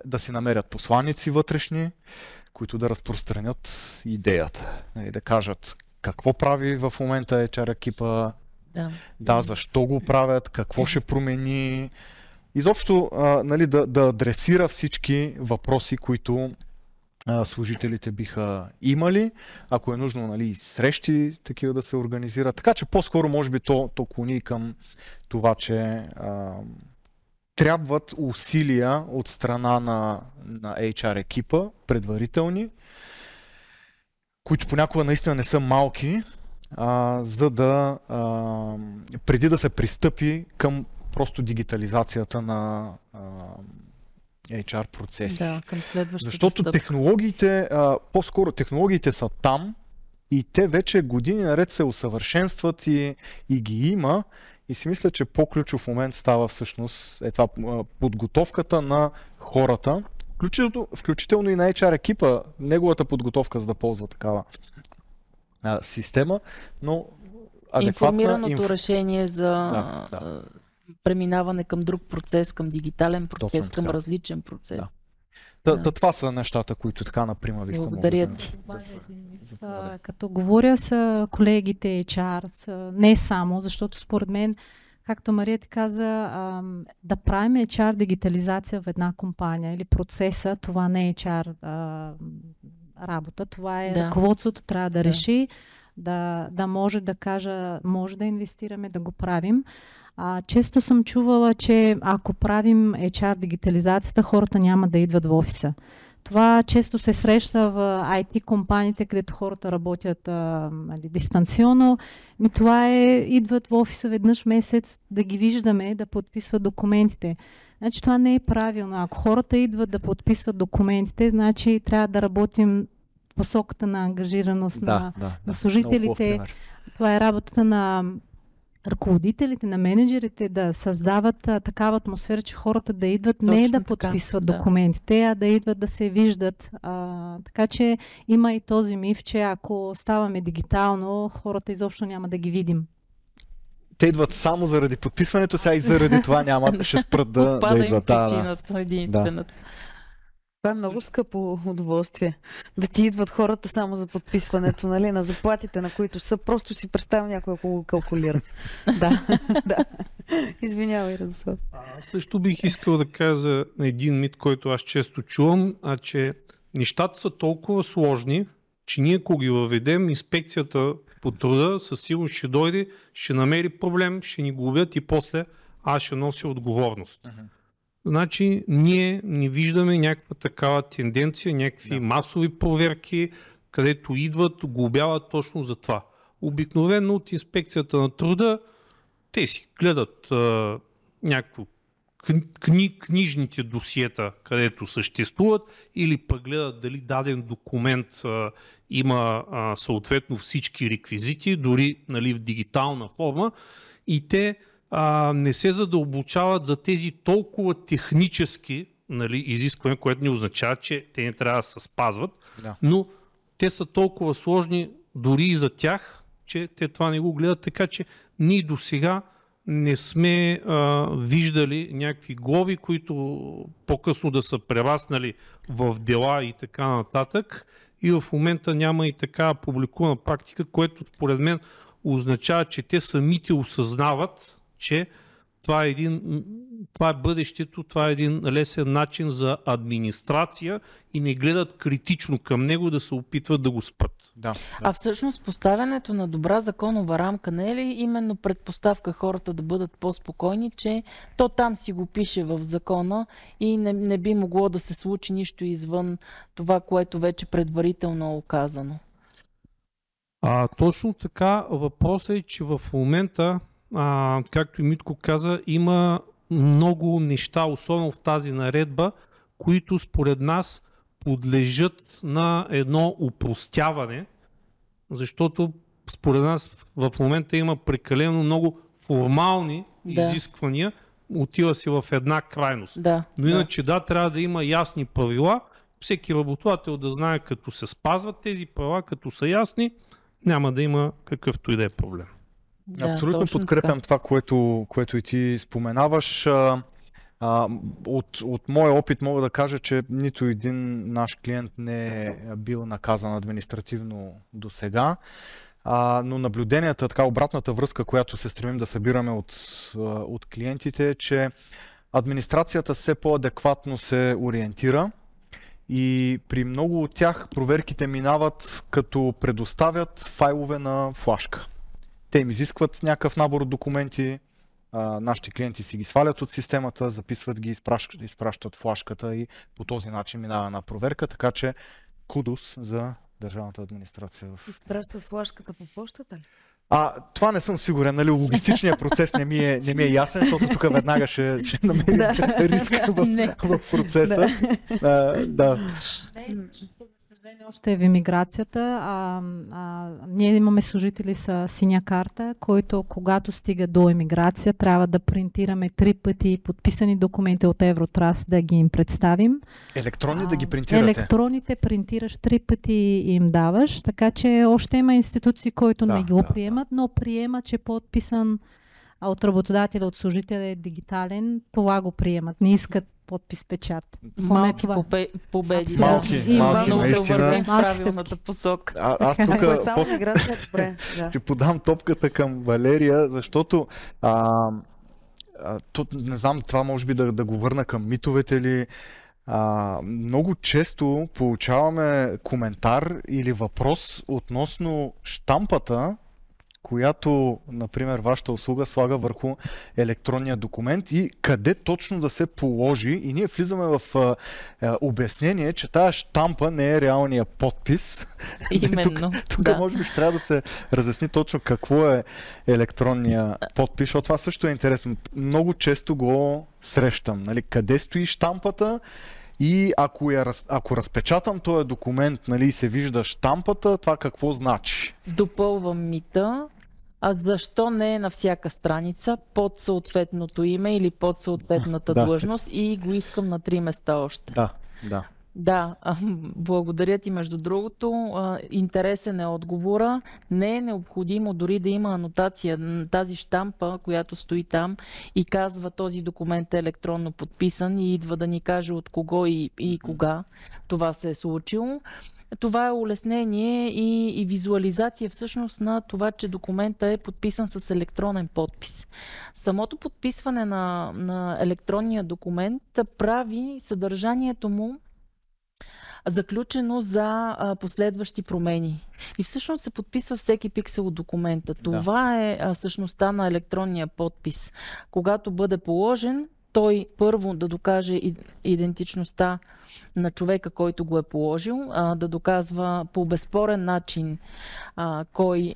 Да си намерят посланици вътрешни, които да разпространят идеята. Да кажат какво прави в момента HR екипа, защо го правят, какво ще промени. Изобщо, нали, да адресира всички въпроси, които служителите биха имали. Ако е нужно, нали, срещи такива да се организират. Така че по-скоро може би то клони към това, че трябват усилия от страна на HR екипа, предварителни, които понякога наистина не са малки, за да преди да се пристъпи към просто дигитализацията на HR процеси. Да, към следващата Защото стъпка. технологиите, по-скоро технологиите са там и те вече години наред се усъвършенстват и ги има. И си мисля, че по-ключов момент става всъщност това подготовката на хората, включително и на HR екипа, неговата подготовка, за да ползва такава система, но адекватна... Информираното решение за преминаване към друг процес, към дигитален процес, към различен процес. Това са нещата, които така на прима виста могат. Благодаря ти. Като говоря с колегите HR, не само, защото според мен, както Мария ти каза, да правим HR дигитализация в една компания или процеса, това не е HR работа, това е ръководството трябва да реши, да може да кажа, може да инвестираме, да го правим. Често съм чувала, че ако правим HR дигитализацията, хората няма да идват в офиса. Това често се среща в IT компаниите, където хората работят дистанционно. Това идват в офиса веднъж месец да ги виждаме, да подписват документите. Значи това не е правилно. Ако хората идват да подписват документите, значи трябва да работим в посоката на ангажираност на служителите. Това е работата на ръководителите, на менеджерите да създават такава атмосфера, че хората да идват точно не да подписват документите, а да идват да се виждат. Така че има и този миф, че ако ставаме дигитално, хората изобщо няма да ги видим. Те идват само заради подписването, сега и заради това ще спрат да идват. Единствената. Това е много скъпо удоволствие. Да ти идват хората само за подписването, нали, на заплатите, на които са. Просто си представя някой, ако го калкулира. Да. Извинявай, Радослав. Аз също бих искал да кажа един мит, който аз често чувам, че нещата са толкова сложни, че ние, ако ги въведем, инспекцията по труда със сигурност ще дойде, ще намери проблем, ще ни глобят и после аз ще нося отговорност. Значи ние не виждаме някаква такава тенденция, някакви масови проверки, където идват, глобяват точно за това. Обикновено от инспекцията на труда те си гледат някакво книжните досиета, където съществуват, или пък гледат дали даден документ има съответно всички реквизити, дори нали, в дигитална форма, и те не се задълбочават за тези толкова технически нали, изисквания, което не означава, че те не трябва да се спазват, но те са толкова сложни дори и за тях, че те това не го гледат, така че ние до сега не сме виждали някакви глоби, които по-късно да са прераснали в дела и така нататък. И в момента няма и така публикувана практика, което според мен означава, че те самите осъзнават, че това е бъдещето, това е един лесен начин за администрация и не гледат критично към него да се опитват да го спрат. Да. А всъщност поставянето на добра законова рамка не е ли именно предпоставка хората да бъдат по-спокойни, че то там си го пише в закона и не би могло да се случи нищо извън това, което вече предварително е оказано? Точно така. Въпросът е, че в момента, както и Митко каза, има много неща, особено в тази наредба, които според нас подлежат на едно упростяване, защото според нас в момента има прекалено много формални изисквания, отива се в една крайност. Но иначе трябва да има ясни правила, всеки работодател да знае, като се спазват тези права, като са ясни, няма да има какъвто и да е проблем. Абсолютно подкрепям това, което и ти споменаваш. От моя опит мога да кажа, че нито един наш клиент не е бил наказан административно до сега, но наблюденията, така обратната връзка, която се стремим да събираме от клиентите е, че администрацията все по-адекватно се ориентира и при много от тях проверките минават като предоставят файлове на флашка. Те им изискват някакъв набор от документи, нашите клиенти си ги свалят от системата, записват ги, изпращат флашката и по този начин минава на проверка, така че кудос за държавната администрация. Изпращат флашката по почтата ли? Това не съм сигурен, нали, логистичният процес не ми е ясен, защото тук веднага ще намерим риска в процеса. Още е в имиграцията. Ние имаме служители с синя карта, които когато стига до имиграция, трябва да принтираме 3 пъти подписани документи от Евротраст да ги им представим. Електронни да ги принтирате? Електронните принтираш 3 пъти и им даваш, така че още има институции, които не го приемат, но приемат, че подписан от работодателя, от служителя е дигитален, това го приемат. Не искат подпис печат. Малки победи. Малки, наистина. В правилната посока. Аз тук ще подам топката към Валерия, защото не знам, това може би да го върна към митовете ли. Много често получаваме коментар или въпрос относно щампата, която, например, вашата услуга слага върху електронния документ и къде точно да се положи. И ние влизаме в обяснение, че тая щампа не е реалния подпис. Именно. Тук може би ще трябва да се разясни точно какво е електронния подпис, защото това също е интересно. Много често го срещам. Нали? Къде стои щампата? И ако разпечатам този документ, нали, и се вижда щампата, това какво значи? Допълвам мита. А защо не е на всяка страница под съответното име или под съответната длъжност и го искам на 3 места още? Да, благодаря ти. Между другото, интересен е отговора. Не е необходимо дори да има анотация. Тази щампа, която стои там и казва този документ е електронно подписан и идва да ни каже от кого и кога това се е случило. Това е улеснение и визуализация всъщност на това, че документа е подписан с електронен подпис. Самото подписване на електронния документ прави съдържанието му заключено за последващи промени. И всъщност се подписва всеки пиксел от документа. Това е същността на електронния подпис. Когато бъде положен, той първо да докаже идентичността на човека, който го е положил, да доказва по безспорен начин кой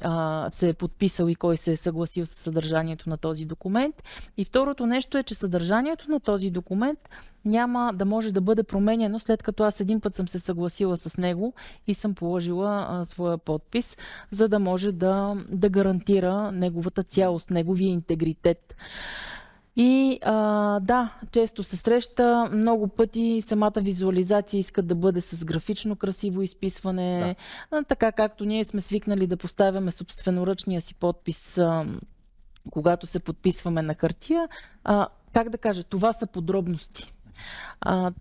се е подписал и кой се е съгласил с съдържанието на този документ. И второто нещо е, че съдържанието на този документ няма да може да бъде променено, след като аз един път съм се съгласила с него и съм положила своя подпис, за да може да гарантира неговата цялост, неговия интегритет. И да, често се среща, много пъти самата визуализация искат да бъде с графично красиво изписване, така както ние сме свикнали да поставяме собственоръчния си подпис, когато се подписваме на хартия. Как да кажа, това са подробности.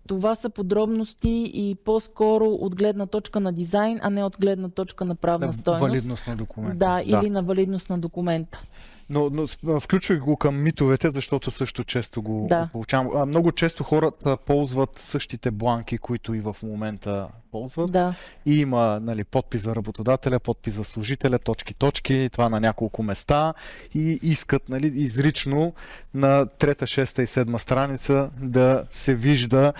Това са подробности и по-скоро от гледна точка на дизайн, а не от гледна точка на правна стойност. Валидност на документа. Да, или на валидност на документа. Но включвах го към митовете, защото също често го получавам. Много често хората ползват същите бланки, които и в момента ползват. Да. И има, нали, подпис за работодателя, подпис за служителя, точки, това на няколко места и искат, нали, изрично на 3, 6 и 7 страница да се вижда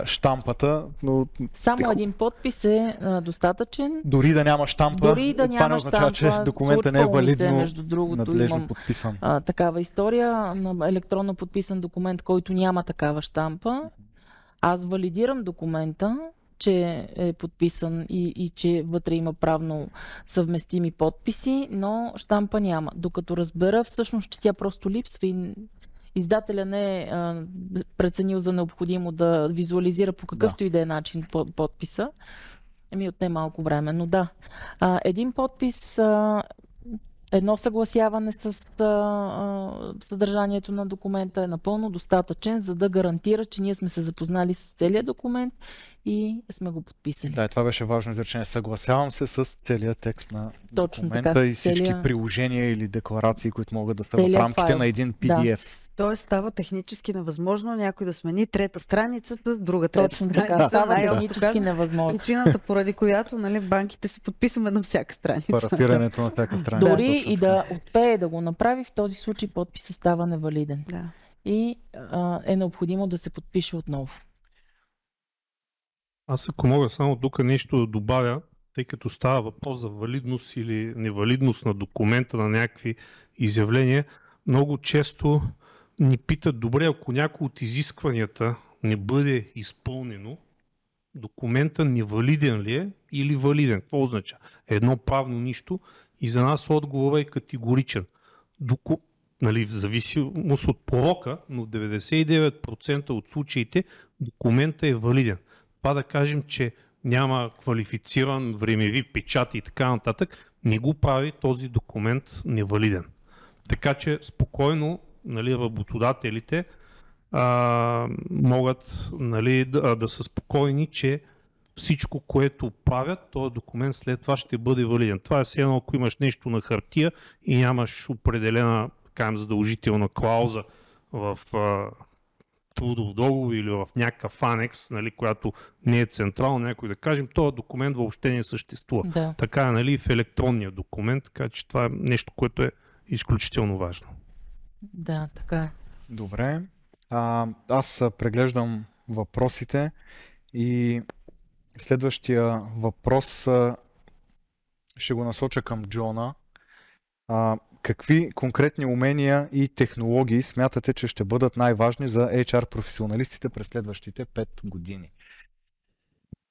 щампата. Но само един подпис е достатъчен. Дори да няма щампа, това не означава, че документа не е валидно. Между другото, имам такава история на електронно подписан документ, който няма такава щампа. Аз валидирам документа, че е подписан и че вътре има правно съвместими подписи, но щампа няма. Докато разбера всъщност, че тя просто липсва и издателя не е преценил за необходимо да визуализира по какъвто и да е начин подписа, ми отне малко време. Но да, един подпис, едно съгласяване с съдържанието на документа е напълно достатъчен, за да гарантира, че ние сме се запознали с целия документ и сме го подписали. Да, това беше важно изречение. Съгласявам се с целият текст на точно документа така, и всички приложения или декларации, които могат да са в рамките файл на един PDF. Да. Тоест става технически невъзможно някой да смени трета страница с друга трета точно страница. Така, става технически невъзможно. Причината, поради която, нали, банките се подписваме на всяка страница. Парафирането на всяка страница. Дори и да успее да го направи, в този случай подписът става невалиден. Да. И е необходимо да се подпише отново. Аз ако мога само тук нещо да добавя, тъй като става въпрос за валидност или невалидност на документа, на някакви изявления, много често ни питат, добре, ако някой от изискванията не бъде изпълнено, документа невалиден ли е или валиден? Какво означава? Едно правно нищо и за нас отговорът е категоричен. Нали, в зависимост от порока, но в 99% от случаите документа е валиден. Това да кажем, че няма квалифициран времеви печат и така нататък, не го прави този документ невалиден. Така че спокойно, нали, работодателите могат, нали, да са спокойни, че всичко, което правят, този документ след това ще бъде валиден. Това е все едно, ако имаш нещо на хартия и нямаш определена, кажем, задължителна клауза в трудов договор или в някакъв анекс, нали, която не е централна, някой да кажем, този документ въобще не съществува. Да. Така е, нали, в електронния документ, така че това е нещо, което е изключително важно. Да, така е. Добре. Аз преглеждам въпросите и следващия въпрос ще го насоча към Джона. Какви конкретни умения и технологии смятате, че ще бъдат най-важни за HR професионалистите през следващите 5 години?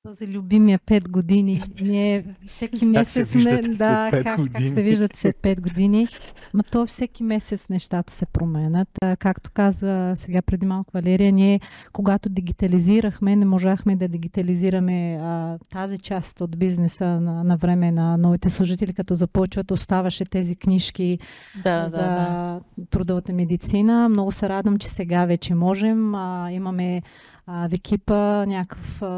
Този любимия 5 години. Ние всеки месец как се виждат след 5 години. Ма то всеки месец нещата се променят. Както каза сега преди малко Валерия, ние когато дигитализирахме, не можахме да дигитализираме тази част от бизнеса на време на новите служители, като започват, оставаше тези книжки за трудовата медицина. Много се радвам, че сега вече можем. Имаме в екипа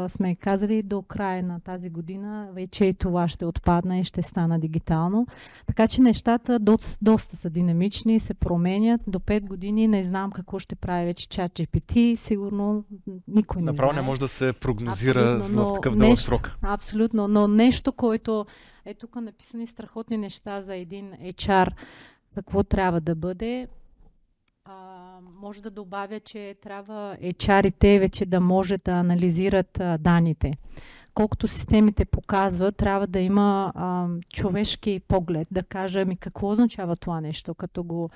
сме казали до края на тази година вече и това ще отпадне и ще стана дигитално. Така че нещата доста са динамични, се променят. До 5 години не знам какво ще прави вече ChatGPT, сигурно никой не знае. Направо не може да се прогнозира в такъв дълъг срок. Абсолютно, но нещо, което е тук написани страхотни неща за един HR, какво трябва да бъде. може да добавя, че трябва HR-ите вече да може да анализират данните. Колкото системите показват, трябва да има човешки поглед, да каже какво означава това нещо, като го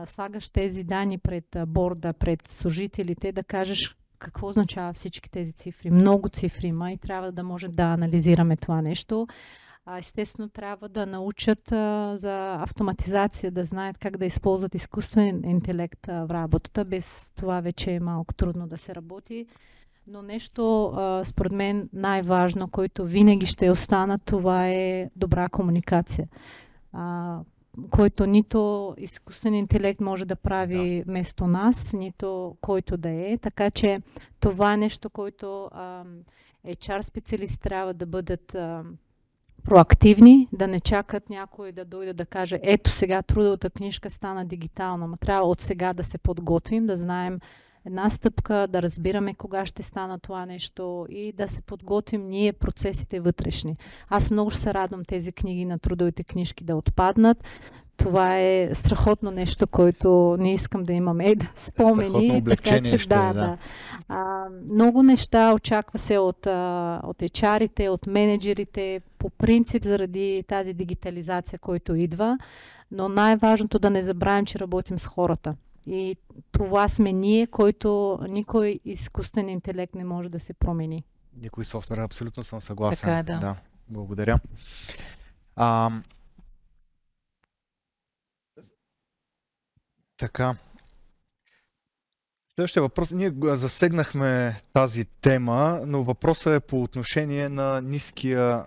слагаш тези данни пред борда, пред служителите, да кажеш какво означава всички тези цифри. Много цифри има и трябва да можем да анализираме това нещо. Естествено, трябва да научат за автоматизация, да знаят как да използват изкуствен интелект в работата. Без това вече е малко трудно да се работи. Но нещо, според мен, най-важно, което винаги ще остана, това е добра комуникация. Който нито изкуствен интелект може да прави вместо нас, нито който да е. Така че това е нещо, което HR специалисти трябва да бъдат проактивни, да не чакат някой да дойде да каже, ето сега трудовата книжка стана дигитална, но трябва от сега да се подготвим, да знаем една стъпка, да разбираме кога ще стана това нещо и да се подготвим ние процесите вътрешни. Аз много ще се радвам тези книги на трудовите книжки да отпаднат. Това е страхотно нещо, което не искам да имаме да спомени. Страхотно облегчение така, че, да. Много неща очаква се от HR-ите, от менеджерите, по принцип заради тази дигитализация, който идва, но най-важното да не забравим, че работим с хората. И това сме ние, който никой изкуствен интелект не може да се промени. Никой софтуер, абсолютно съм съгласен. Така е, да. Благодаря. Така. Следващия въпрос. Ние засегнахме тази тема, но въпросът е по отношение на ниския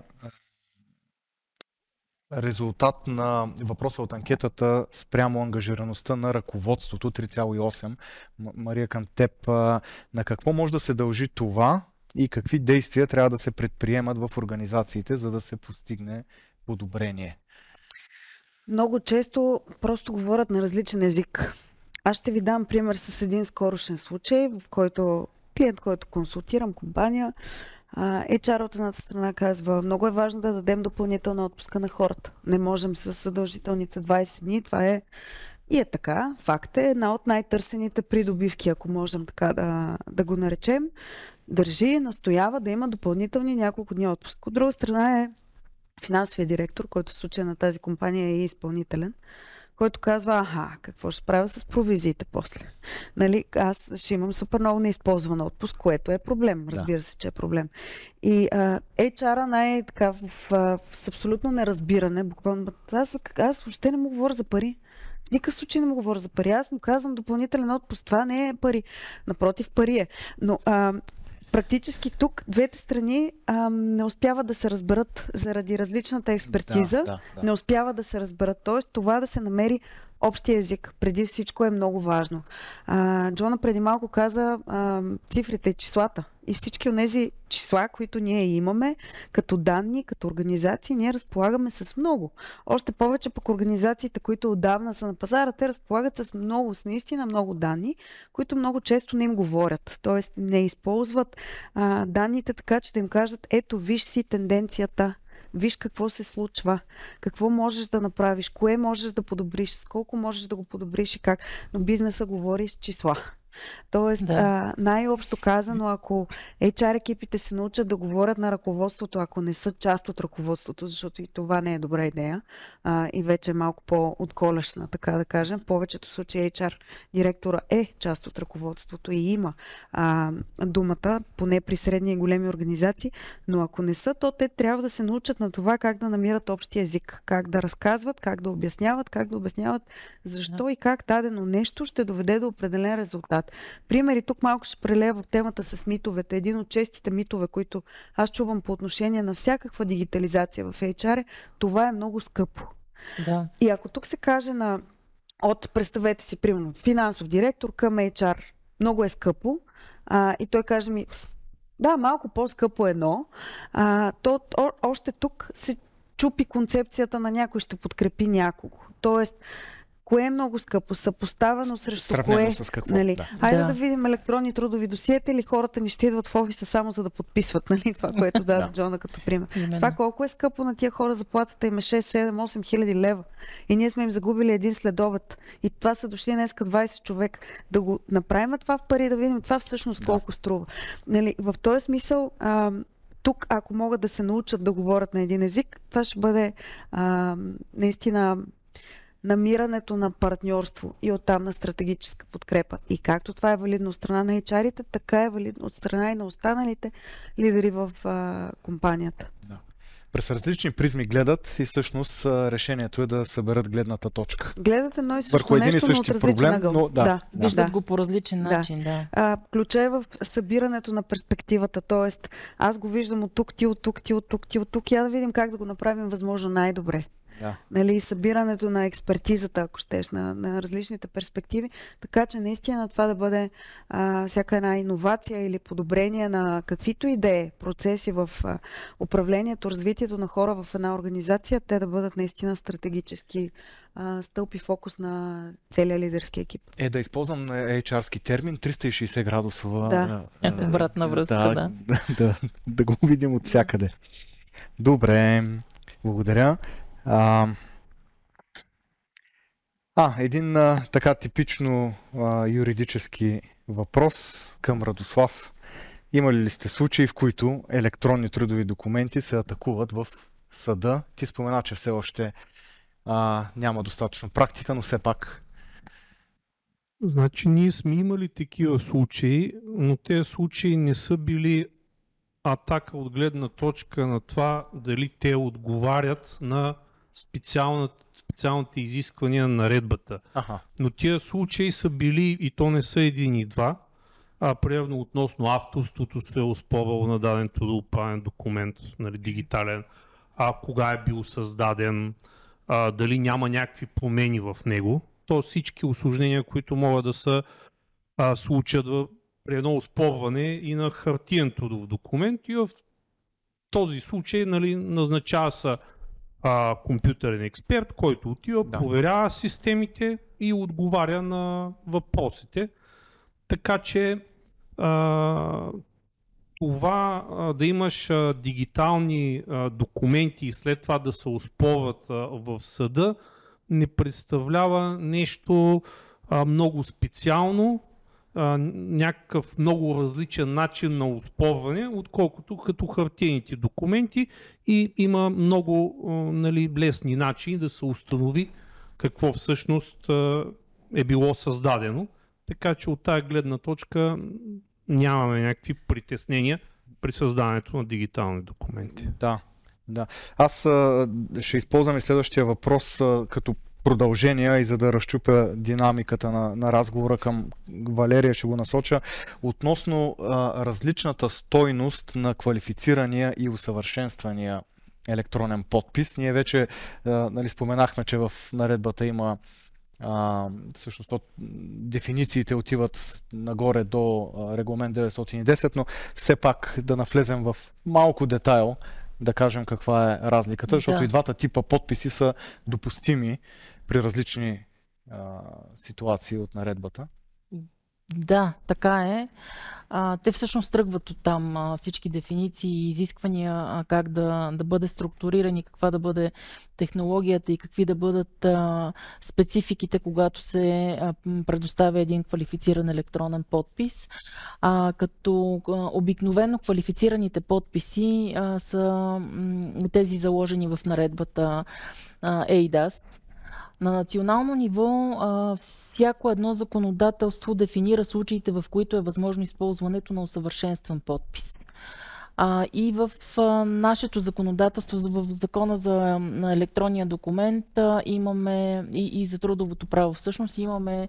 резултат на въпроса от анкетата спрямо ангажираността на ръководството 3,8. Мария, към теб. На какво може да се дължи това и какви действия трябва да се предприемат в организациите, за да се постигне подобрение? Много често просто говорят на различен език. Аз ще ви дам пример с един скорошен случай, в който клиент, който консултирам, компания, HR от едната страна казва, много е важно да дадем допълнителна отпуска на хората. Не можем с задължителните 20 дни. Това е и е така. Факт е една от най-търсените придобивки, ако можем така да го наречем. Държи, настоява да има допълнителни няколко дни отпуск. От друга страна е финансовия директор, който в случая на тази компания е изпълнителен, който казва, какво ще правя с провизиите после? Нали, аз ще имам супер много неизползван отпуск, което е проблем. Разбира се, че е проблем. И HR-а най-така с абсолютно неразбиране, буквално, аз въобще не му говоря за пари. В никакъв случай не му говоря за пари. Аз му казвам допълнителен отпуск. Това не е пари. Напротив, пари е. Но практически тук двете страни не успяват да се разберат заради различната експертиза. Не успяват да се разберат. Тоест това да се намери общия език преди всичко е много важно. Джона преди малко каза цифрите и числата. И всички от тези числа, които ние имаме, като данни, като организации, ние разполагаме с много. Още повече пък организациите, които отдавна са на пазара, те разполагат с много, с наистина много данни, които много често не им говорят. Тоест не използват данните така, че да им кажат, ето виж си тенденцията. Виж какво се случва, какво можеш да направиш, кое можеш да подобриш, с колко можеш да го подобриш и как. Но бизнеса говори с числа. Тоест, най-общо казано, ако HR екипите се научат да говорят на ръководството, ако не са част от ръководството, защото и това не е добра идея и вече е малко по-отколешна, така да кажем. В повечето случаи HR директора е част от ръководството и има думата, поне при средни и големи организации, но ако не са, то те трябва да се научат на това как да намират общия език, как да разказват, как да обясняват защо и как дадено нещо ще доведе до определен резултат. Примери, тук малко ще прелея в темата с митовете. Един от честите митове, които аз чувам по отношение на всякаква дигитализация в HR, това е много скъпо. Да. И ако тук се каже представете си, примерно, финансов директор към HR, много е скъпо, и той каже ми, да, малко по-скъпо едно, то още тук се чупи концепцията на някой ще подкрепи някого. Тоест, Кое е много скъпо? Съпоставено срещу Сравнено кое? с какво? Нали? Да. Хайде Да. да видим електронни трудови досиета или хората ни ще идват в офиса само за да подписват, нали? Това, което даде Джона като пример. Именно. Това колко е скъпо на тия хора, заплатата им е 6, 7, 8 хиляди лева. И ние сме им загубили един следобед. И това са дошли днеска 20 човек. Да го направим това в пари, да видим това всъщност колко струва. Нали? В този смисъл, тук, ако могат да се научат да говорят на един език, това ще бъде наистина намирането на партньорство и оттам на стратегическа подкрепа. И както това е валидно от страна на HR-ите, така е валидно от страна и на останалите лидери в компанията. Да. През различни призми гледат и всъщност решението е да съберат гледната точка. Гледат едно и също Върху един и нещо, но от същи различен проблем, ъгъл. но да. Виждат го по различен начин, да. Ключа е в събирането на перспективата, т.е. аз го виждам от тук, ти от тук, ти от тук, ти от тук, я да видим как да го направим възможно най-добре. Да. Нали, събирането на експертизата, ако щеш, на различните перспективи, така че наистина това да бъде всяка една иновация или подобрение на каквито идеи, процеси в управлението, развитието на хора в една организация, те да бъдат наистина стратегически стълб и фокус на целия лидерски екип. Да използвам HR-ски термин 360 градусова. Обратна връзка, да го видим от всякъде. Добре, благодаря. Един така типично юридически въпрос към Радослав. Имали ли сте случаи, в които електронни трудови документи се атакуват в съда? Ти спомена, че все още няма достатъчно практика, но все пак. Значи ние сме имали такива случаи, но тези случаи не са били атака от гледна точка на това дали те отговарят на специалните изисквания на наредбата. Но тия случаи са били, и то не са един и два, примерно относно авторството се е оспорвало на даден трудоправен документ, нали, дигитален, кога е бил създаден, дали няма някакви промени в него. То всички усложнения, които могат да се случат при едно оспорване и на хартиен трудов документ, и в този случай, нали, назначава се компютърен експерт, който отива, проверява системите и отговаря на въпросите. Така че това да имаш дигитални документи и след това да се оспорват в съда не представлява нещо много специално, някакъв много различен начин на оспорване, отколкото като хартиените документи, и има много нали, лесни начини да се установи какво всъщност е било създадено. Така че от тази гледна точка нямаме някакви притеснения при създаването на дигитални документи. Да. Аз ще използвам и следващия въпрос като продължение и за да разчупя динамиката на разговора към Валерия, ще го насоча. Относно различната стойност на квалифицирания и усъвършенствания електронен подпис. Ние вече нали, споменахме, че в наредбата има всъщност дефинициите отиват нагоре до регламент 910, но все пак да навлезем в малко детайл, да кажем каква е разликата, защото и двата типа подписи са допустими при различни ситуации от наредбата. Да, така е. Те всъщност тръгват от там всички дефиниции и изисквания как да бъде структурирани, каква да бъде технологията и какви да бъдат спецификите, когато се предоставя един квалифициран електронен подпис. Като обикновено квалифицираните подписи са тези заложени в наредбата eIDAS. На национално ниво всяко едно законодателство дефинира случаите, в които е възможно използването на усъвършенстван подпис. И в нашето законодателство, в закона за електронния документ имаме и за трудовото право всъщност имаме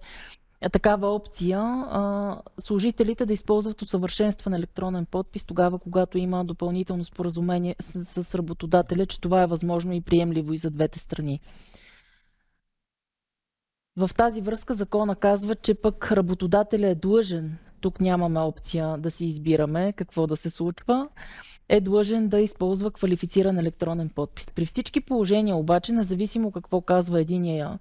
такава опция служителите да използват усъвършенстван електронен подпис тогава, когато има допълнително споразумение с работодателя, че това е възможно и приемливо и за двете страни. В тази връзка закона казва, че пък работодателя е длъжен, тук нямаме опция да си избираме какво да се случва, е длъжен да използва квалифициран електронен подпис. При всички положения обаче, независимо какво казва единия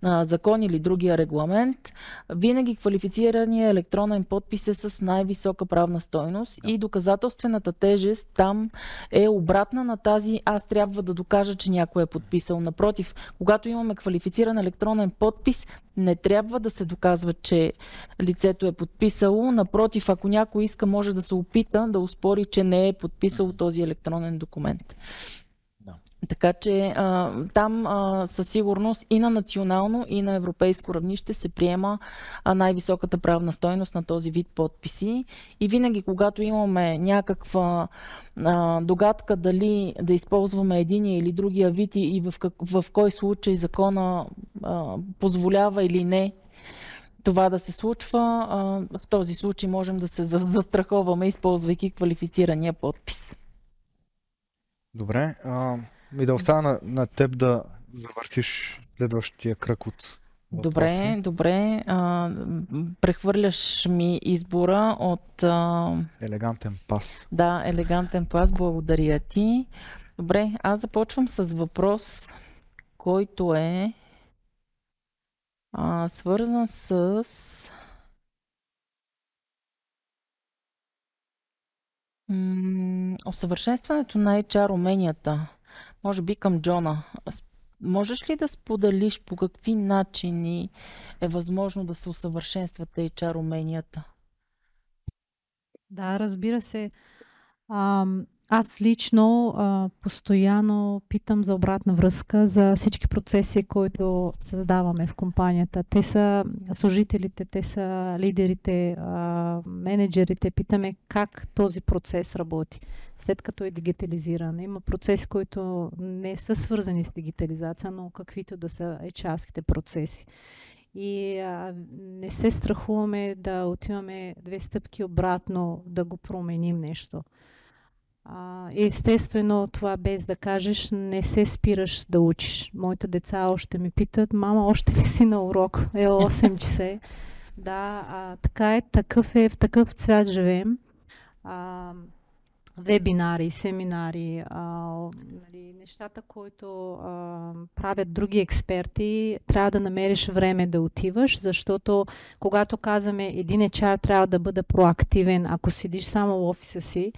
закон или другия регламент, винаги квалифицираният електронен подпис е с най-висока правна стойност и доказателствената тежест там е обратна на тази аз трябва да докажа, че някой е подписал. Напротив, когато имаме квалифициран електронен подпис, не трябва да се доказва, че лицето е подписало. Напротив, ако някой иска, може да се опита да успори, че не е подписал този електронен документ. Така че там със сигурност и на национално, и на европейско равнище се приема най-високата правна стойност на този вид подписи. И винаги, когато имаме някаква догадка дали да използваме единия или другия вид и в кой случай закона позволява или не това да се случва, в този случай можем да се застраховаме, използвайки квалифицирания подпис. Добре. И да оставя на теб да завъртиш следващия кръг от въпроси. Добре. Прехвърляш ми избора от... Елегантен пас. Да, елегантен пас. Благодаря ти. Добре, аз започвам с въпрос, който е свързан с... усъвършенстването на HR уменията. Може би към Джона. Можеш ли да споделиш по какви начини е възможно да се усъвършенстват HR уменията? Да, разбира се. Аз лично постоянно питам за обратна връзка за всички процеси, които създаваме в компанията. Те са служителите, те са лидерите, менеджерите. Питаме как този процес работи, след като е дигитализиран. Има процеси, които не са свързани с дигитализация, но каквито да са HR-ските процеси. И не се страхуваме да отиваме 2 стъпки обратно, да го променим нещо. Естествено, това без да кажеш, не се спираш да учиш. Моите деца още ми питат, мама, още ли си на урок? 8 часа. Да, така е, в такъв свят живеем. Вебинари, семинари, нещата, които правят други експерти, трябва да намериш време да отиваш, защото когато казваме един HR трябва да бъде проактивен, ако седиш само в офиса си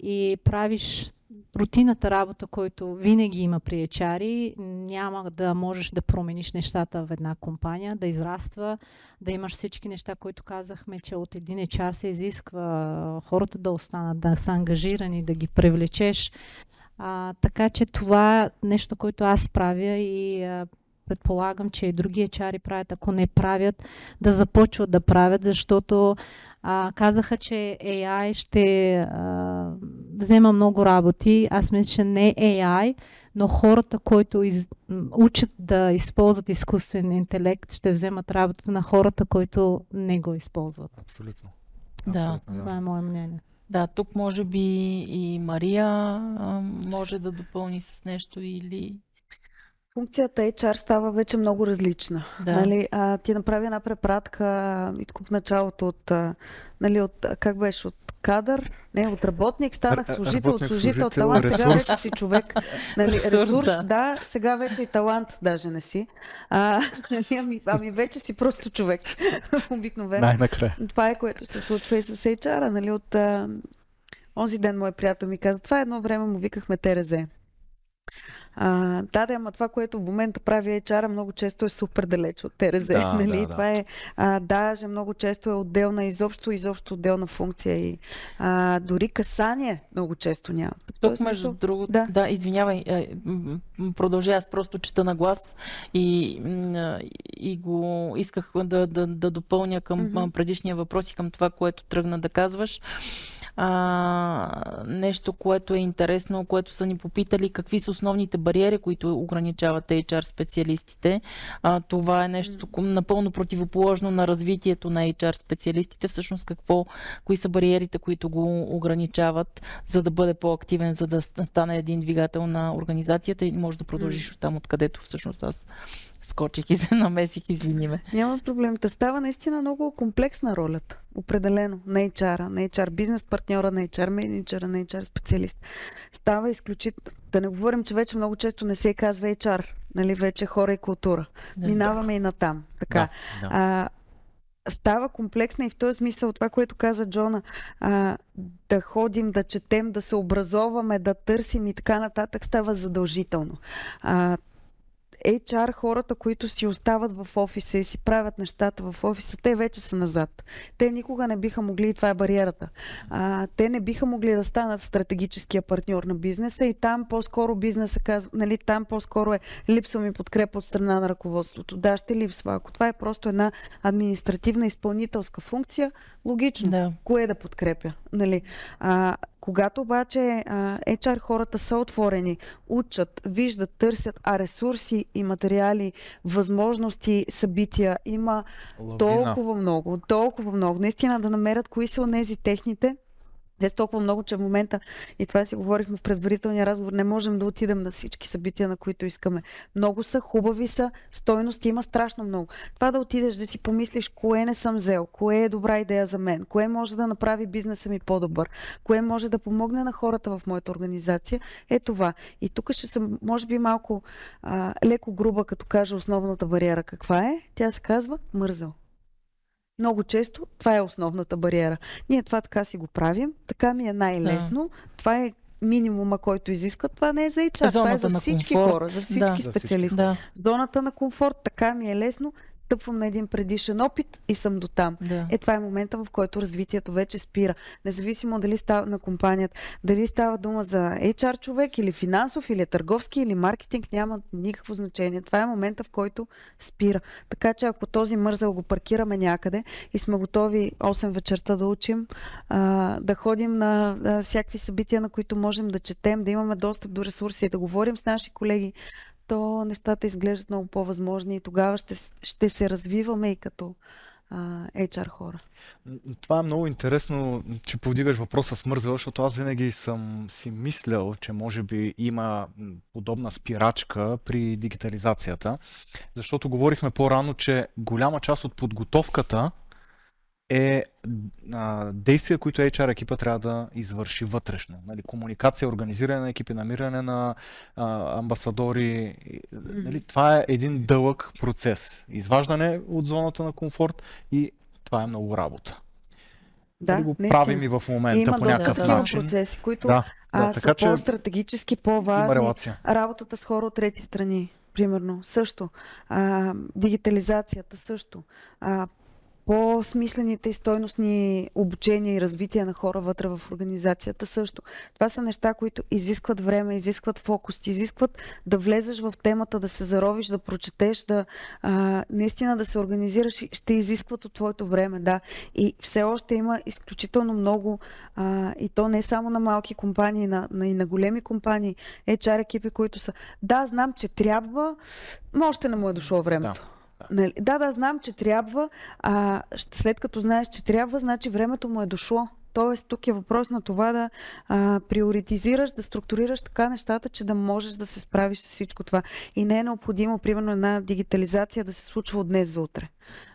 и правиш рутината работа, който винаги има при HR, няма да можеш да промениш нещата в една компания, да израства, да имаш всички неща, които казахме, че от един HR се изисква хората да останат, да са ангажирани, да ги привлечеш. Така че това е нещо, което аз правя и предполагам, че и други HR правят, ако не правят, да започват да правят, защото казаха, че AI ще взема много работи. Аз мисля, че не AI, но хората, които учат да използват изкуствен интелект, ще вземат работата на хората, които не го използват. Абсолютно. Да. Това е мое мнение. Да, тук може би и Мария може да допълни с нещо или... Функцията HR става вече много различна. Да. Нали, ти направи една препратка и тук в началото от как беше, от кадър, не, от работник, станах служител, от служител, талант, сега вече си човек. Нали, ресурс, да, сега вече и талант даже не си. Ами вече си просто човек. Обикновено. Най-накрая. Това е, което се случва и с HR-а. Нали, от онзи ден мой приятел ми каза, това едно време му викахме ТРЗ. Ама това, което в момента прави HR, много често е супер далеч от ТРЗ. Нали? Това е, даже много често е отделна, изобщо отделна функция и дори касание много често няма. Тук между другото, да, извинявай, продължа, аз просто чета на глас и го исках да допълня към предишния въпрос и към това, което тръгна да казваш. Нещо, което е интересно, което са ни попитали, какви са основните бариери, които ограничават HR специалистите. Това е нещо напълно противоположно на развитието на HR специалистите. Всъщност кои са бариерите, които го ограничават, за да бъде по-активен, за да стане един двигател на организацията и може да продължиш оттам, откъдето всъщност аз скочих и се намесих, извини ме. Няма проблем. Та става наистина много комплексна ролята. Определено. На HR-а, на HR бизнес партньора, на HR менеджера, на HR специалист. Става изключително. Да не говорим, че вече много често не се казва HR. Нали, вече хора и култура. Минаваме и натам. Така. Става комплексна и в този смисъл това, което каза Джона, да ходим, да четем, да се образоваме, да търсим и така нататък, става задължително. HR хората, които си остават в офиса и си правят нещата в офиса, те вече са назад. Те никога не биха могли, и това е бариерата, те не биха могли да станат стратегическия партньор на бизнеса и там по-скоро бизнеса казва, нали, там по-скоро липсва ми подкрепа от страна на ръководството. Да, ще липсва. Ако това е просто една административна изпълнителска функция, логично. Кое да подкрепя? Нали? Когато обаче HR хората са отворени, учат, виждат, търсят, ресурси и материали, възможности, събития има толкова много. Наистина да намерят кои са онези техните. Те са толкова много, че в момента, и това си говорихме в предварителния разговор, не можем да отидем на всички събития, на които искаме. Много са, хубави са, стойности има страшно много. Това да отидеш да си помислиш кое не съм взел, кое е добра идея за мен, кое може да направи бизнеса ми по-добър, кое може да помогне на хората в моята организация, е това. И тук ще съм, може би, малко леко груба, като кажа основната бариера. Каква е? Тя се казва мързел. Много често това е основната бариера. Ние това така си го правим, така ми е най-лесно, това е минимума, който изисква. Това не е за HR, това е за всички хора, за всички специалисти. Зоната на комфорт, така ми е лесно, стъпвам на един предишен опит и съм до там. Това е момента, в който развитието вече спира. Независимо дали става на компанията, дали става дума за HR човек или финансов, или търговски, или маркетинг, няма никакво значение. Това е момента, в който спира. Така че ако този мързел го паркираме някъде и сме готови 8 вечерта да учим, да ходим на всякакви събития, на които можем да четем, да имаме достъп до ресурси и да говорим с наши колеги, то нещата изглеждат много по-възможни и тогава ще се развиваме и като HR хора. Това е много интересно, че повдигаш въпроса с мързела, защото аз винаги съм си мислял, че може би има подобна спирачка при дигитализацията, защото говорихме по-рано, че голяма част от подготовката е действия, които HR екипа трябва да извърши вътрешно. Нали, комуникация, организиране на екипи, намиране на амбасадори. Нали, това е един дълъг процес. Изваждане от зоната на комфорт и това е много работа. Да, нали, го правим и в момента по някакъв начин. Има процеси, които са по-стратегически, по-важни. Работата с хора от трети страни, примерно, също. Дигитализацията също. По-смислените и стойностни обучения и развитие на хора вътре в организацията също. Това са неща, които изискват време, изискват фокус, изискват да влезеш в темата, да се заровиш, да прочетеш, наистина да се организираш, ще изискват от твоето време. Да. И все още има изключително много, и то не само на малки компании, и на големи компании, HR екипи, които са знам, че трябва, но още не му е дошло времето. Да, знам, че трябва. След като знаеш, че трябва, значи времето му е дошло. Тоест, тук е въпрос на това да приоритизираш, да структурираш така нещата, че да можеш да се справиш с всичко това. И не е необходимо, примерно, една дигитализация да се случва от днес за утре.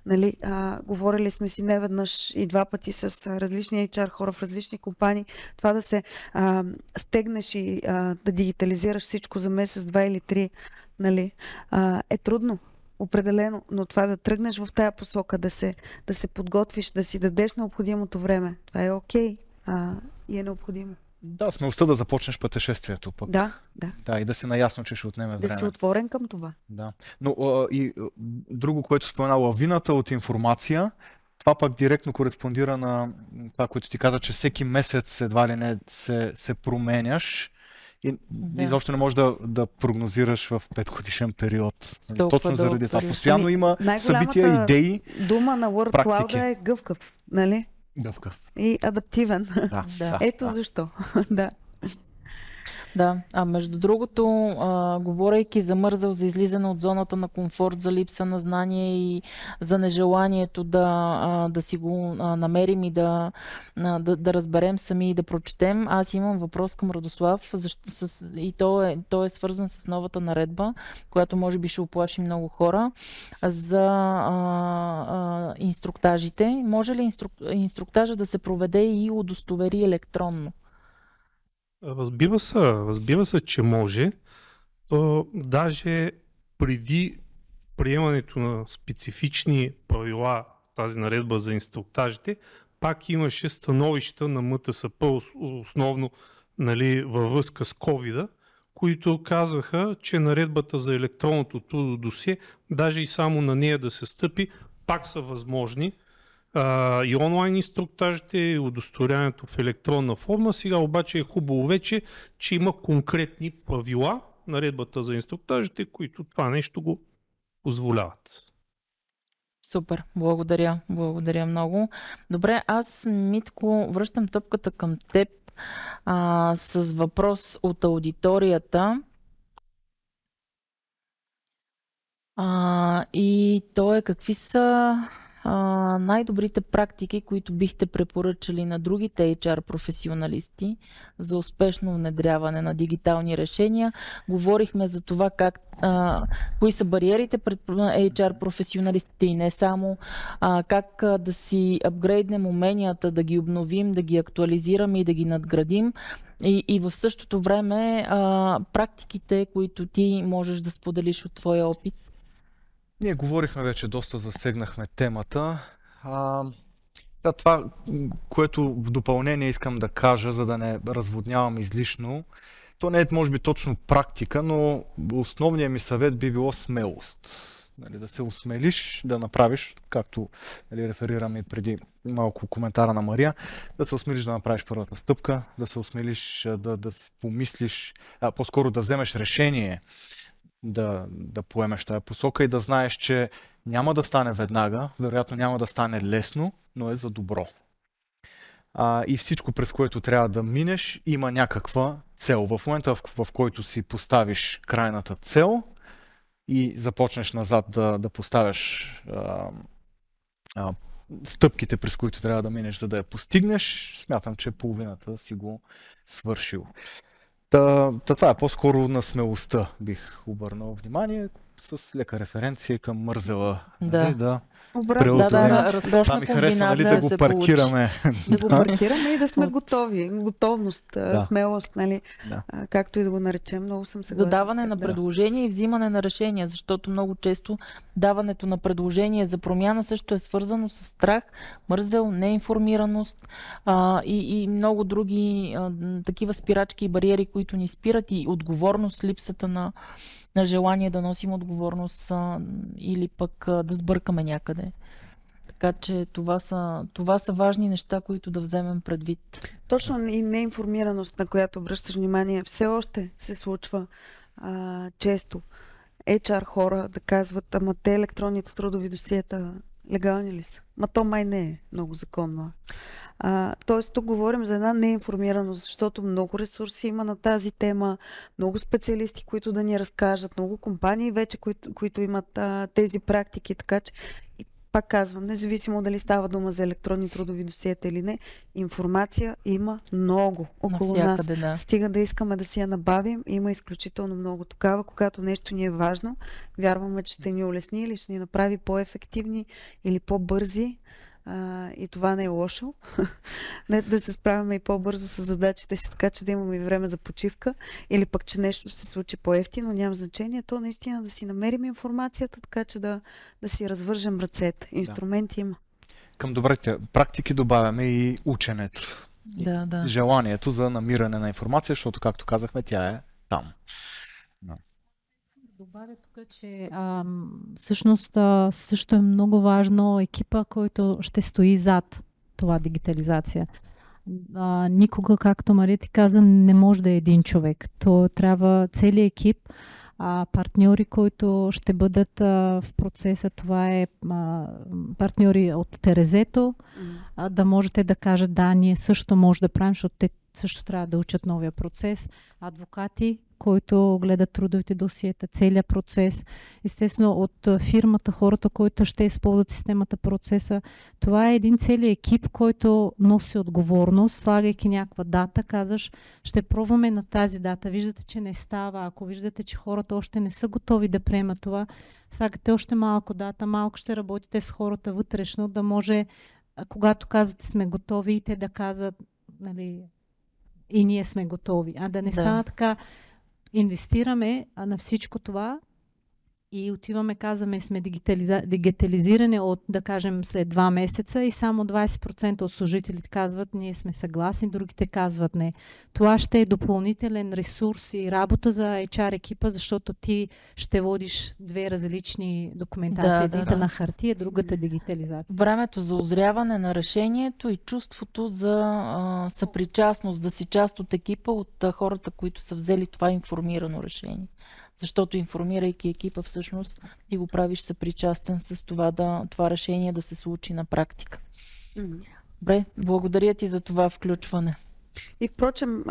Нали? Говорили сме си неведнъж и два пъти с различни HR хора в различни компании. Това да се стегнеш и да дигитализираш всичко за месец, 2 или 3, нали? Е трудно. Определено, но това да тръгнеш в тая посока, да се подготвиш, да си дадеш необходимото време, това е окей и е необходимо. Да, смелостта да започнеш пътешествието пък. Да. И да си наясно, че ще отнеме време. Да си отворен към това. Да. Но и друго, което спомена, лавината от информация, това пък директно кореспондира на това, което ти каза, че всеки месец едва ли не се променяш. И изобщо не можеш да прогнозираш в 5-годишен период. Точно заради това. Постоянно има събития, идеи, дума на Word Cloud е гъвкав, нали? Гъвкав. И адаптивен. Ето защо. Да, между другото, говорейки за мързел, за излизане от зоната на комфорт, за липса на знание и за нежеланието да си го намерим и да разберем сами и да прочетем, аз имам въпрос към Радослав и то е свързан с новата наредба, която може би ще оплаши много хора, за инструктажите. Може ли инструктажа да се проведе и удостовери електронно? Разбира се, че може. Даже преди приемането на специфични правила, тази наредба за инструктажите, пак имаше становища на МТСП, основно във връзка с COVID-а, които казваха, че наредбата за електронното трудово досие, даже и само на нея да се стъпи, пак са възможни и онлайн инструктажите, и удостоверяването в електронна форма. Сега обаче е хубаво вече, че има конкретни правила, наредбата за инструктажите, които това нещо го позволяват. Супер, благодаря. Благодаря много. Добре, аз, Митко, връщам топката към теб с въпрос от аудиторията. И то е: какви са най-добрите практики, които бихте препоръчали на другите HR професионалисти за успешно внедряване на дигитални решения? Говорихме за това кои са бариерите пред HR професионалистите и не само, как да си апгрейднем уменията, да ги обновим, да ги актуализираме и да ги надградим. И в същото време практиките, които ти можеш да споделиш от твоя опит. Ние говорихме вече, доста засегнахме темата. Това, което в допълнение искам да кажа, за да не разводнявам излишно, то не е може би точно практика, но основният ми съвет би било смелост. Да се осмелиш, да направиш, както реферираме преди малко коментара на Мария, да се осмелиш да направиш първата стъпка, да се осмелиш да си помислиш, по-скоро да вземеш решение, да поемеш тази посока и да знаеш, че няма да стане веднага, вероятно няма да стане лесно, но е за добро. И всичко, през което трябва да минеш, има някаква цел. В момента, в който си поставиш крайната цел и започнеш назад да поставяш стъпките, през които трябва да минеш, за да я постигнеш, смятам, че половината си го свършил. Това е по-скоро на смелостта, бих обърнал внимание, с лека референция към Мързела. Да. Това ми хареса, да го паркираме. Да го паркираме и да сме готови. Готовност, смелост, както и да го наречем. Много съм съгласна. За даване на предложения и взимане на решения, защото много често даването на предложения за промяна също е свързано с страх, мързел, неинформираност и много други такива спирачки и бариери, които ни спират, и отговорност, липсата на желание да носим отговорност или пък да сбъркаме някъде. Така че това са важни неща, които да вземем предвид. Точно, и неинформираност, на която обръщаш внимание, все още се случва често. HR хора да казват: ама те електронните трудови досиета легални ли са? Ма то май не е много законно. Тоест тук говорим за една неинформираност, защото много ресурси има на тази тема, много специалисти, които да ни разкажат, много компании вече, които имат тези практики, така че, и пак казвам, независимо дали става дума за електронни трудови досиета или не, информация има много около нас. Да. Стига да искаме да си я набавим, има изключително много такава. Когато нещо ни е важно, вярваме, че ще ни улесни или ще ни направи по-ефективни или по-бързи. И това не е лошо. Да се справяме и по-бързо с задачите си, така че да имаме и време за почивка, или пък, че нещо ще се случи по-евтино, няма значение. То наистина да си намерим информацията, така че да си развържем ръцете. Инструменти има. Към добрите практики добавяме и ученето. Желанието за намиране на информация, защото, както казахме, тя е там. Добавя тук, че всъщност също е много важно екипа, който ще стои зад това дигитализация. Никога, както Мария ти каза, не може да е един човек. То трябва целият екип, партньори, които ще бъдат в процеса. Това е партньори от Терезето, да можете да кажат: да, ние също може да правим, защото те също трябва да учат новия процес. Адвокати, които гледат трудовите досиета, целият процес. Естествено, от фирмата, хората, които ще използват системата, процеса. Това е един целият екип, който носи отговорност, слагайки някаква дата, казваш: ще пробваме на тази дата. Виждате, че не става. Ако виждате, че хората още не са готови да приемат това, слагате още малко дата, малко ще работите с хората вътрешно, да може, когато казвате сме готови, и те да казват, нали, и ние сме готови. Да не стана така. Инвестираме на всичко това и отиваме, казваме, сме дигитализирани от, да кажем, след 2 месеца и само 20% от служителите казват, ние сме съгласни, другите казват не. Това ще е допълнителен ресурс и работа за HR екипа, защото ти ще водиш 2 различни документации. Едната на хартия, другата дигитализация. Времето за озряване на решението и чувството за съпричастност, да си част от екипа, от хората, които са взели това информирано решение. Защото информирайки екипа, всъщност ти го правиш съпричастен с това решение да се случи на практика. Добре, благодаря ти за това включване. И впрочем,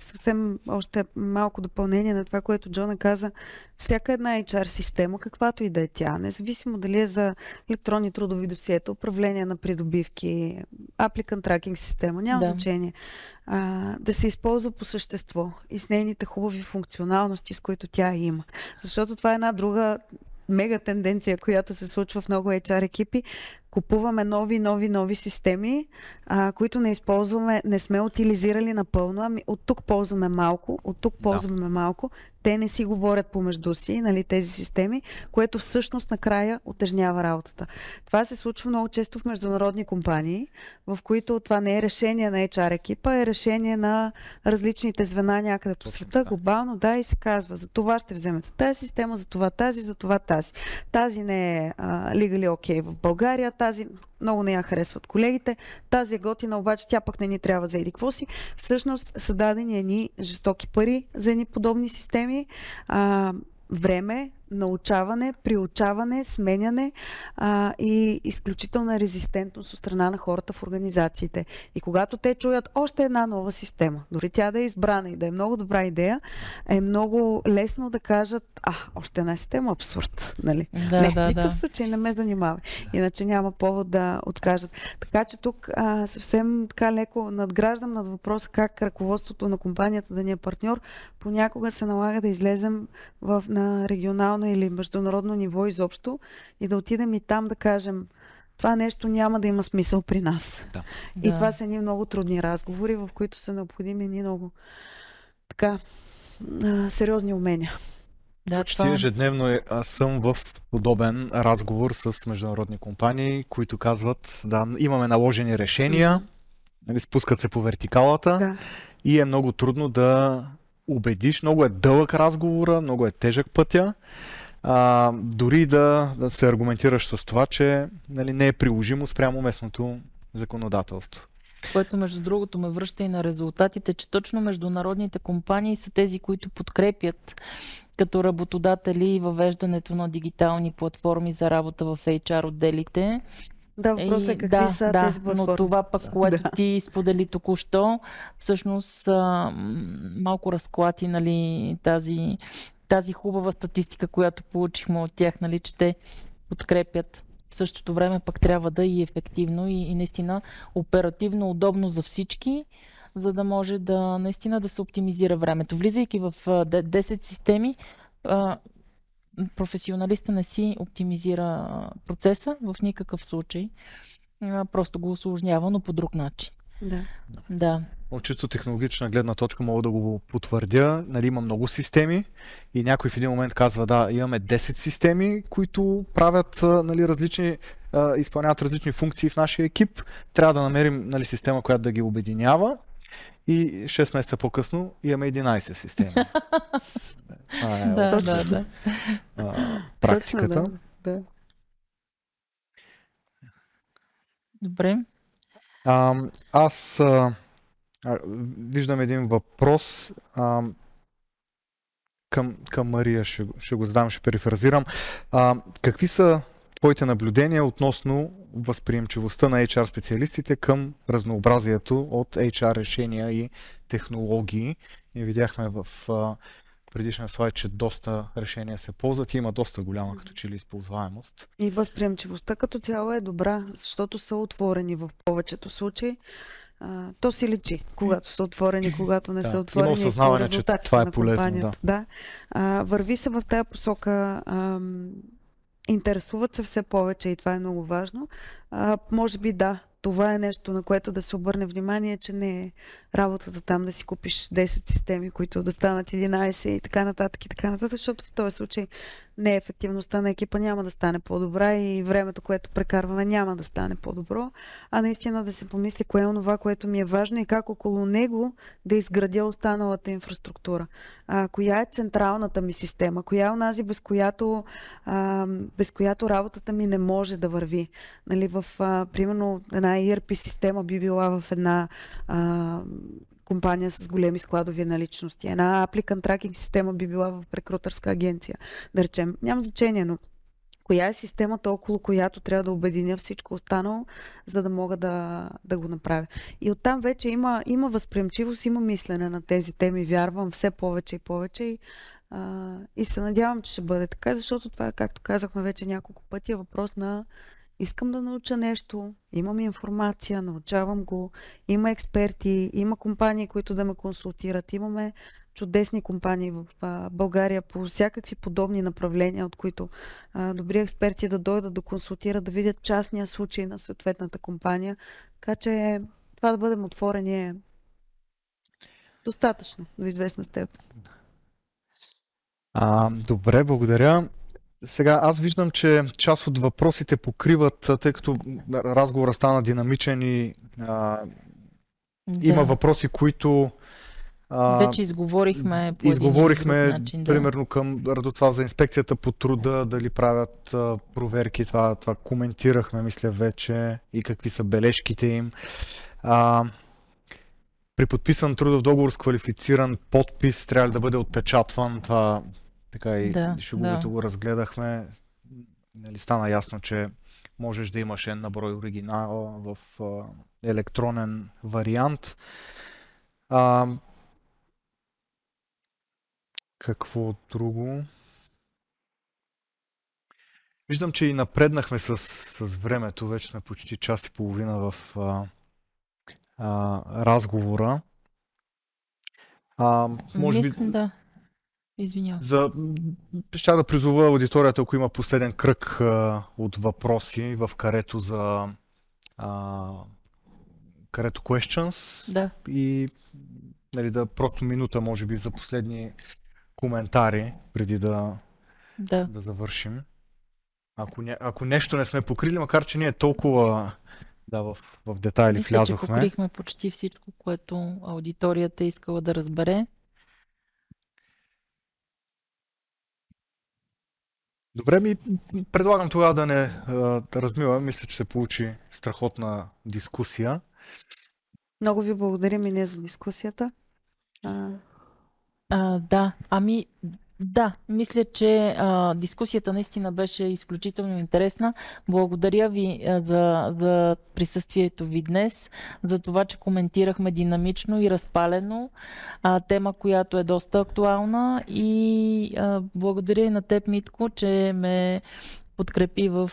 съвсем още малко допълнение на това, което Джона каза, всяка една HR система, каквато и да е тя, независимо дали е за електронни трудови досиета, управление на придобивки, applicant tracking система, няма значение, да се използва по същество и с нейните хубави функционалности, с които тя има. Защото това е една друга мега тенденция, която се случва в много HR екипи. Купуваме нови системи, които не използваме, не сме утилизирали напълно, ами от тук ползваме малко, те не си говорят помежду си, нали, тези системи, което всъщност накрая утежнява работата. Това се случва много често в международни компании, в които това не е решение на HR екипа, е решение на различните звена някъде по света, глобално, и се казва, за това ще вземете тази система, за това тази. Тази не е legally okay в България, тази много не я харесват колегите, тази е готина, обаче тя пък не ни трябва за еди какво си. Всъщност са дадени едни жестоки пари за едни подобни системи, време, научаване, приучаване, сменяне и изключителна резистентност от страна на хората в организациите. И когато те чуят още една нова система, дори тя да е избрана и да е много добра идея, е много лесно да кажат, още една система, абсурд. Нали? В никакъв случай не ме занимава. Иначе няма повод да откажат. Така че тук съвсем така леко надграждам над въпроса как ръководството на компанията да ни е партньор. Понякога се налага да излезем на регионално или международно ниво изобщо и да отидем и там да кажем, това нещо няма да има смисъл при нас. И това са едни много трудни разговори, в които са необходими едни много така сериозни умения. Почти ежедневно съм в подобен разговор с международни компании, които казват, имаме наложени решения, спускат се по вертикалата и е много трудно да убедиш. Много е дълъг разговора, много е тежък пътя. Дори да се аргументираш с това, че не е приложимо спрямо местното законодателство. Което между другото ме връща и на резултатите, че точно международните компании са тези, които подкрепят като работодатели въвеждането на дигитални платформи за работа в HR отделите. Въпросът е какви са тези платформи. Но това пък, което ти сподели току-що, всъщност малко разклати, нали, тази хубава статистика, която получихме от тях, нали, че те подкрепят. В същото време пък трябва да и ефективно и наистина оперативно, удобно за всички, за да може наистина да се оптимизира времето. Влизайки в 10 системи, професионалиста не си оптимизира процеса в никакъв случай. Просто го усложнява, но по друг начин. Да. От чисто технологична гледна точка мога да го потвърдя. Има много системи и някой в един момент казва, имаме 10 системи, които правят различни, изпълняват различни функции в нашия екип. Трябва да намерим система, която да ги обединява. И 6 месеца по-късно имаме 11 системи. Практиката. Добре. Аз виждам един въпрос към Мария, ще го задам, ще перифразирам. Какви са твоите наблюдения относно възприемчивостта на HR специалистите към разнообразието от HR решения и технологии? Ние видяхме в предишния слайд, че доста решения се ползват и има доста голяма като че ли използваемост. И възприемчивостта като цяло е добра, защото са отворени в повечето случаи. То си личи, когато са отворени, когато не са отворени. Има осъзнаване, че това е полезно. Върви се в тая посока. Интересуват се все повече и това е много важно. Може би това е нещо, на което да се обърне внимание, че не е работата там да си купиш 10 системи, които да станат 11 и така нататък, защото в този случай неефективността на екипа няма да стане по-добра и времето, което прекарваме, няма да стане по-добро, а наистина да се помисли кое е онова, което ми е важно и как около него да изградя останалата инфраструктура. Коя е централната ми система? Коя е онази, без която работата ми не може да върви? Нали, примерно една ERP система би била в една компания с големи складови наличности. Една applicant tracking система би била в рекрутърска агенция, да речем. Няма значение, но коя е системата, около която трябва да обединя всичко останало, за да мога да го направя. И оттам вече има възприемчивост, има мислене на тези теми, вярвам все повече и повече и се надявам, че ще бъде така, защото това, както казахме вече няколко пъти, е въпрос на искам да науча нещо, имам информация, научавам го, има експерти, има компании, които да ме консултират, имаме чудесни компании в България по всякакви подобни направления, от които добри експерти да дойдат да консултират, да видят частния случай на съответната компания. Така че това да бъдем отворени е достатъчно до известна степен. Добре, благодаря. Сега аз виждам, че част от въпросите покриват, тъй като разговорът стана динамичен и има въпроси, които вече изговорихме по един начин. Примерно към Радослав за инспекцията по труда, дали правят проверки, това коментирахме, мисля вече, и какви са бележките им. При подписан трудов договор с квалифициран подпис трябва да бъде отпечатван. Това така и шуговито го разгледахме. Нали, стана ясно, че можеш да имаш на брой оригинал в електронен вариант. Какво друго? Виждам, че и напреднахме с времето. Вече сме почти час и половина в разговора. Може би... Да. Извинявам. Ще да призова аудиторията, ако има последен кръг от въпроси в карето за карето questions. Да. И нали, просто минута, може би, за последни коментари, преди да завършим. Ако нещо не сме покрили, макар че ние толкова в детайли влязохме. Мисля, че покрихме почти всичко, което аудиторията е искала да разбере. Добре, предлагам тогава да не размиваме. Мисля, че се получи страхотна дискусия. Много ви благодарим и ние за дискусията. Да, мисля, че дискусията наистина беше изключително интересна. Благодаря ви за присъствието ви днес, за това, че коментирахме динамично и разпалено тема, която е доста актуална, и благодаря и на теб, Митко, че ме подкрепи в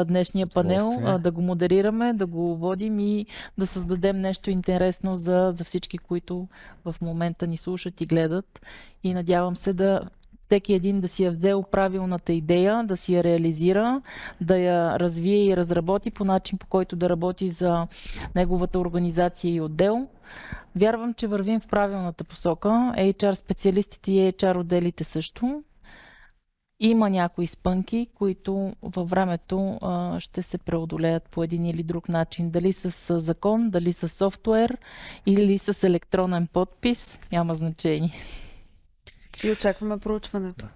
днешния панел, да го модерираме, да го водим и да създадем нещо интересно за всички, които в момента ни слушат и гледат. И надявам се всеки един да си е взел правилната идея, да си я реализира, да я развие и разработи по начин, по който да работи за неговата организация и отдел. Вярвам, че вървим в правилната посока. HR специалистите и HR отделите също. Има някои спънки, които във времето ще се преодолеят по един или друг начин. Дали с закон, дали с софтуер или с електронен подпис, няма значение. И очакваме проучването.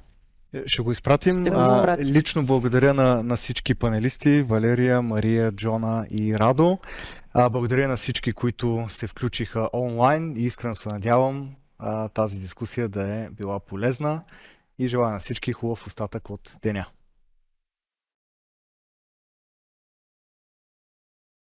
Ще го изпратим. Лично благодаря на всички панелисти, Валерия, Мария, Джона и Радо. Благодаря на всички, които се включиха онлайн и искрено се надявам тази дискусия да е била полезна и желая на всички хубав остатък от деня.